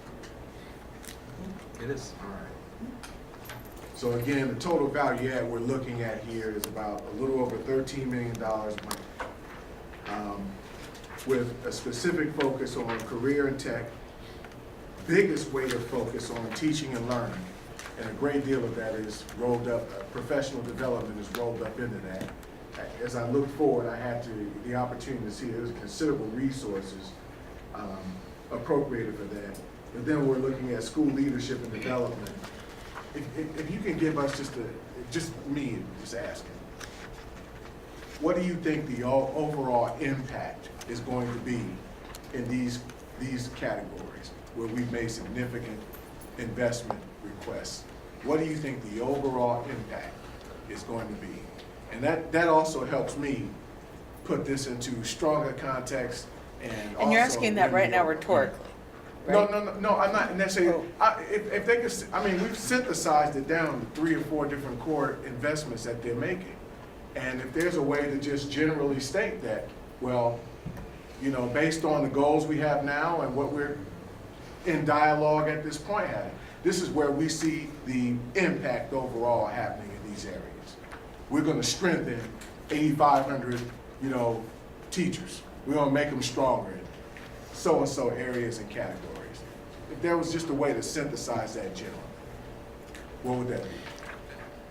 It is. All right. So again, the total value add we're looking at here is about a little over $13 million a month, with a specific focus on career and tech, biggest weight of focus on teaching and learning, and a great deal of that is rolled up, professional development is rolled up into that. As I look forward, I had the opportunity to see there's considerable resources appropriated for that. But then we're looking at school leadership and development. If you can give us just me asking, what do you think the overall impact is going to be in these categories where we've made significant investment requests? What do you think the overall impact is going to be? And that also helps me put this into stronger context and also. And you're asking that right now rhetorically, right? No, I'm not necessarily, if they could, we've synthesized it down to 3 or 4 different core investments that they're making. And if there's a way to just generally state that, well, based on the goals we have now and what we're in dialogue at this point having, this is where we see the impact overall happening in these areas. We're gonna strengthen 8,500, teachers. We're gonna make them stronger in so-and-so areas and categories. If there was just a way to synthesize that generally, what would that be?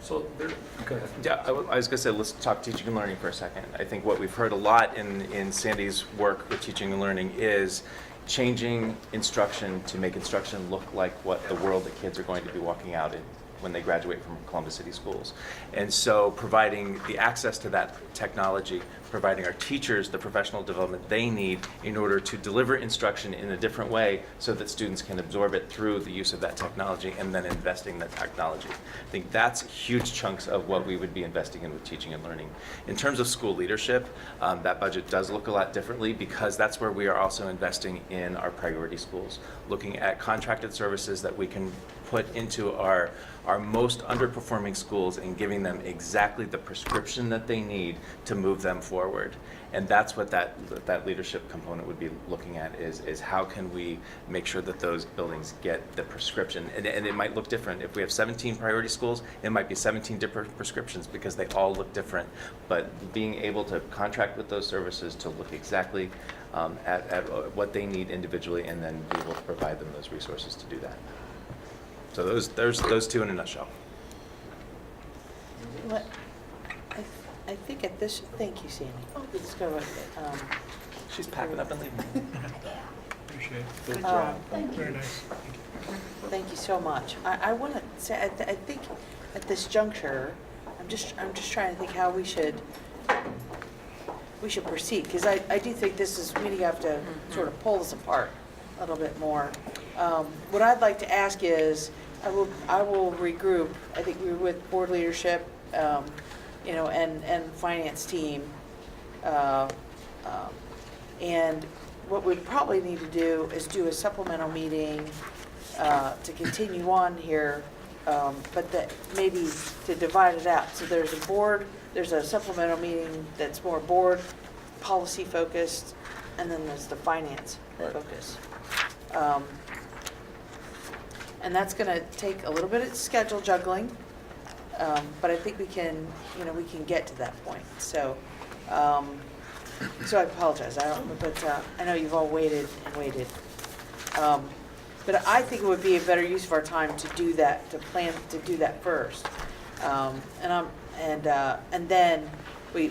So there, go ahead. Yeah, I was going to say, let's talk teaching and learning for a second. I think what we've heard a lot in Sandy's work with teaching and learning is changing instruction to make instruction look like what the world that kids are going to be walking out in when they graduate from Columbus City schools. And so providing the access to that technology, providing our teachers the professional development they need in order to deliver instruction in a different way so that students can absorb it through the use of that technology and then investing in that technology. I think that's huge chunks of what we would be investing in with teaching and learning. In terms of school leadership, that budget does look a lot differently because that's where we are also investing in our priority schools, looking at contracted services that we can put into our most underperforming schools and giving them exactly the prescription that they need to move them forward. And that's what that leadership component would be looking at is how can we make sure that those buildings get the prescription. And it might look different. If we have 17 priority schools, it might be 17 different prescriptions because they all look different. But being able to contract with those services to look exactly at what they need individually and then be able to provide them those resources to do that. So those two in a nutshell. I think at this, thank you, Sandy. Let's go with it. She's packing up and leaving. Appreciate it. Good job. Very nice. Thank you so much. I want to say, I think at this juncture, I'm just trying to think how we should proceed, because I do think this is, we have to sort of pull this apart a little bit more. What I'd like to ask is, I will regroup. I think we were with board leadership, and finance team, and what we probably need to do is do a supplemental meeting to continue on here, but that maybe to divide it out. So there's a supplemental meeting that's more board policy focused, and then there's the finance focus. And that's going to take a little bit of schedule juggling, but I think we can get to that point. So, so I apologize. But I know you've all waited and waited. But I think it would be a better use of our time to do that, to plan to do that first, and then we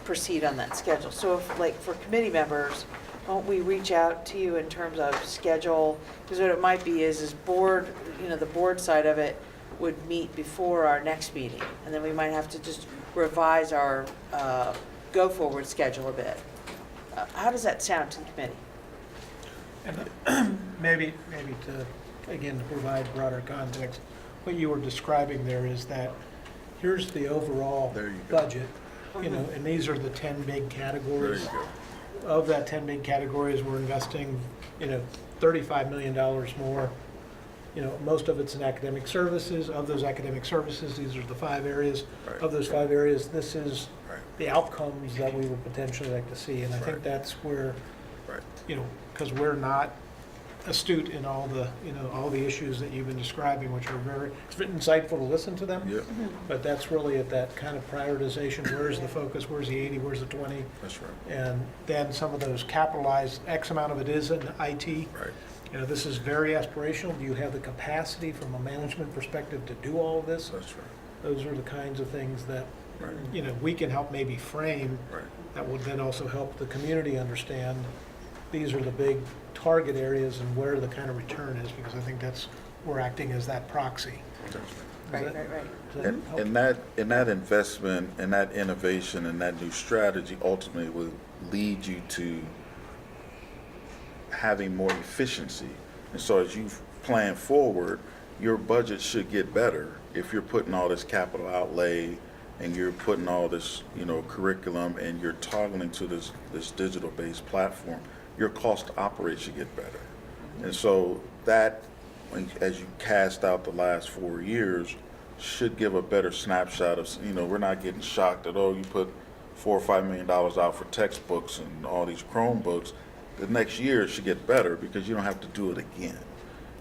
proceed on that schedule. So, if, like, for committee members, won't we reach out to you in terms of schedule? Because what it might be is board, the board side of it would meet before our next meeting, and then we might have to just revise our go-forward schedule a bit. How does that sound to the committee? And maybe to, again, to provide broader context, what you were describing there is that here's the overall budget, and these are the 10 big categories. There you go. Of that 10 big categories, we're investing, $35 million more most of it's in academic services. Of those academic services, these are the 5 areas. Right. Of those 5 areas, this is Right. the outcomes that we would potentially like to see. And I think Right. that's where, Right. because we're not astute in all the, all the issues that you've been describing, which are it's been insightful to listen to them. Yep, But that's really at that kind of prioritization, where's the focus, where's the 80, where's the 20? that's right. And then some of those capitalized, X amount of it is in IT. Right. This is very aspirational. Do you have the capacity from a management perspective to do all of this? That's right. Those are the kinds of things that, Right. we can help maybe frame. Right. That would then also help the community understand these are the big target areas and where the kind of return is, because I think we're acting as that proxy. That's right. Right, Does that- right. does that And, help? and that investment and that innovation and that new strategy ultimately will lead you to having more efficiency. And so as you plan forward, your budget should get better if you're putting all this capital outlay and you're putting all this, curriculum and you're toggling to this digital-based platform. Your cost to operate should get better. And so that, as you cast out the last 4 years, should give a better snapshot of, we're not getting shocked that, you put $4 or $5 million out for textbooks and all these Chromebooks. The next year it should get better because you don't have to do it again.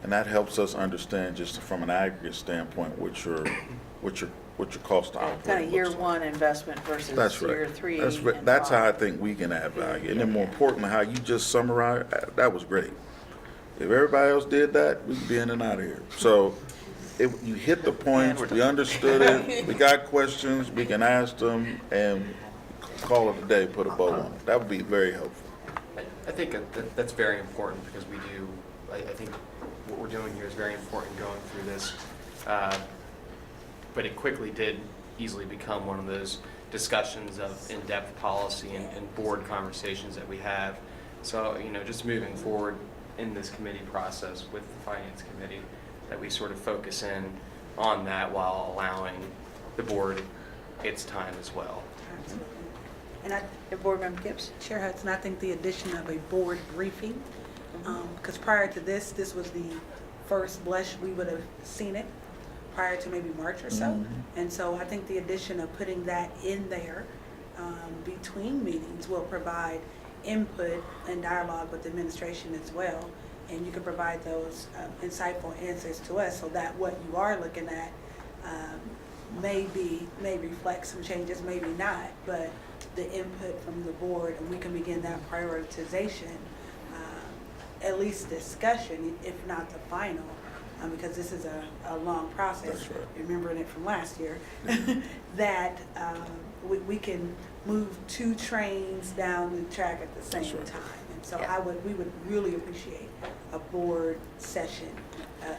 And that helps us understand just from an aggregate standpoint what your cost to operate Kind of year looks like. 1 investment versus That's year right. 3 That's and that's how I 5. think we can add value. And then more importantly, how you just summarized, that was great. If everybody else did that, we'd be in and out of here. So you hit the points, we understood it, we got questions, we can ask them, and call it a day, put a bow on it. That would be very helpful. I think that's very important because I think what we're doing here is very important going through this. But it quickly did easily become one of those discussions of in-depth policy and board conversations that we have. So, just moving forward in this committee process with the Finance Committee, that we sort of focus in on that while allowing the board its time as well. Absolutely. And Board Member Gibbs? Chair Hudson, I think the addition of a board briefing, because prior to this was the first blush we would have seen it, prior to maybe March or so. And so I think the addition of putting that in there between meetings will provide input and dialogue with the administration as well. And you can provide those insightful answers to us so that what you are looking at may reflect some changes, maybe not, but the input from the board, and we can begin that prioritization, at least discussion, if not the final, because this is a long process. That's right. Remembering it from last year, that we can move 2 trains down the track at the same right. time. And so Yeah. we would really appreciate a board session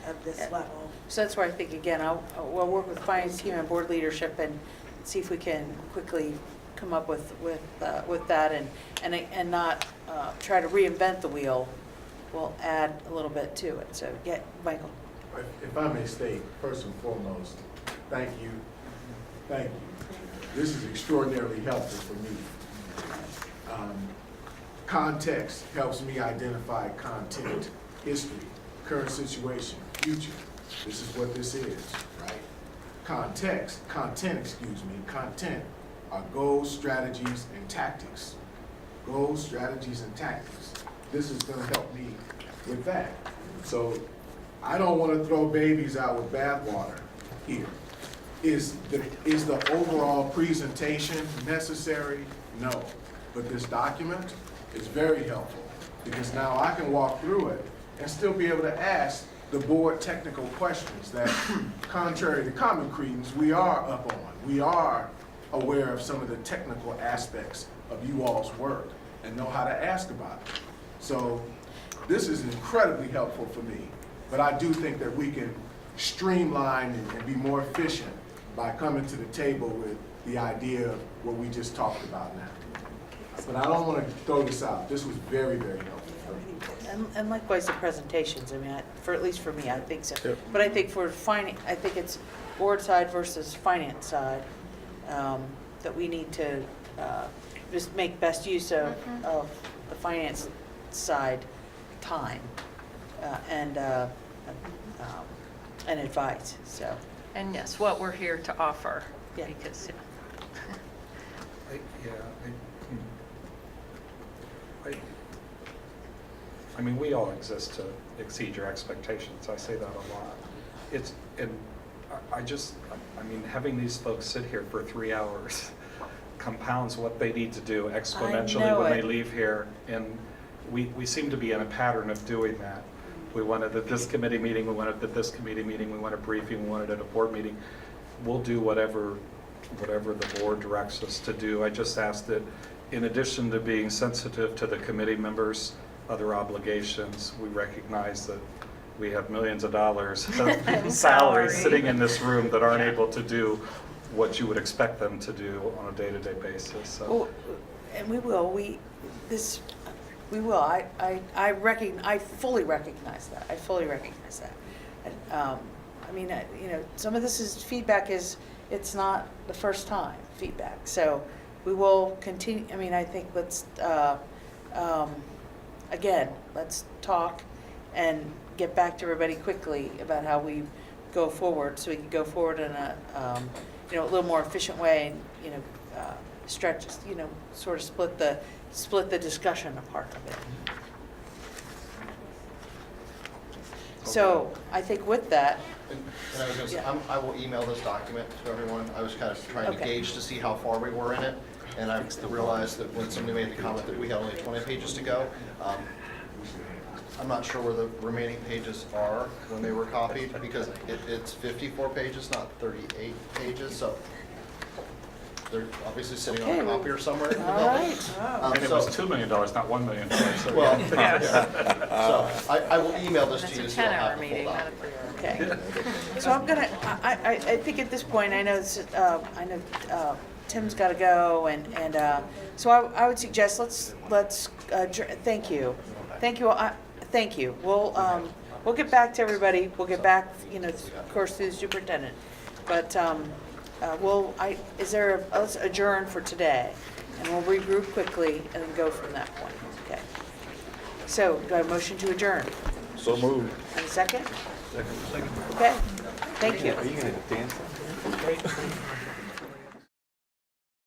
of this level. So that's where I think, again, we'll work with the finance team and board leadership and see if we can quickly come up with that and not try to reinvent the wheel. We'll add a little bit to it. So, yeah, Michael. If I may state, first and foremost, thank you. Thank you. This is extraordinarily helpful for me. Context helps me identify content, history, current situation, future. This is what this is, right? Content are goals, strategies, and tactics. Goals, strategies, and tactics. This is gonna help me with that. So I don't wanna throw babies out with bathwater here. Is the overall presentation necessary? No. But this document is very helpful because now I can walk through it and still be able to ask the board technical questions that, contrary to common credence, we are up on. We are aware of some of the technical aspects of you all's work and know how to ask about it. So this is incredibly helpful for me, but I do think that we can streamline and be more efficient by coming to the table with the idea of what we just talked about now. But I don't want to throw this out. This was very, very helpful. And likewise, the presentations, I mean, at least for me, I think so. Yep. But I think for finance, I think it's board side versus finance side, that we need to just make best use of the finance side time. And and advice, so. And yes, what we're here to offer, Yeah. because, I mean, we all exist to exceed your expectations. I say that a lot. I mean, having these folks sit here for 3 hours compounds what they need to do exponentially know when they it. leave here. And we seem to be in a pattern of doing that. We wanted at this committee meeting, we wanted at this committee meeting, we want a briefing, we wanted at a board meeting. We'll do whatever the board directs us to do. I just ask that in addition to being sensitive to the committee members' other obligations, we recognize that we have millions of dollars of salaries Salary. sitting in this room that aren't able to do what you would expect them to do on a day-to-day basis, so. Well, and we will, we will, I fully recognize that, I fully recognize that. I mean, you know, some of this is, feedback is, it's not the first time feedback, so we will continue, I mean, I think let's, again, let's talk and get back to everybody quickly about how we go forward, so we can go forward in a, you know, a little more efficient way, and, you know, stretch, you know, sort of split the discussion apart a bit. So, I think with that, And I was gonna say, Yeah. I will email this document to everyone. I was kind of trying to Okay. gauge to see how far we were in it. And I realized that when somebody made the comment that we had only 20 pages to go, I'm not sure where the remaining pages are when they were copied, because it's 54 pages, not 38 pages, so they're obviously sitting on Okay, a well, copier somewhere in the all building. right. And it was $2 million, not $1 million. So Well, yeah. so I will email this that's to you a so you'll 10-hour have the full meeting, not a document. 3-hour. Okay. So I'm gonna, I think at this point, I know, Tim's gotta go, and, so I would suggest, let's, thank you. Thank you, thank you. We'll get back to everybody, we'll get back, you know, of course, through the superintendent. But, let's adjourn for today, and we'll regroup quickly and then go from that point, okay? So, do I have a motion to adjourn? So moved. And a second? Okay, thank you. Are you going to dance?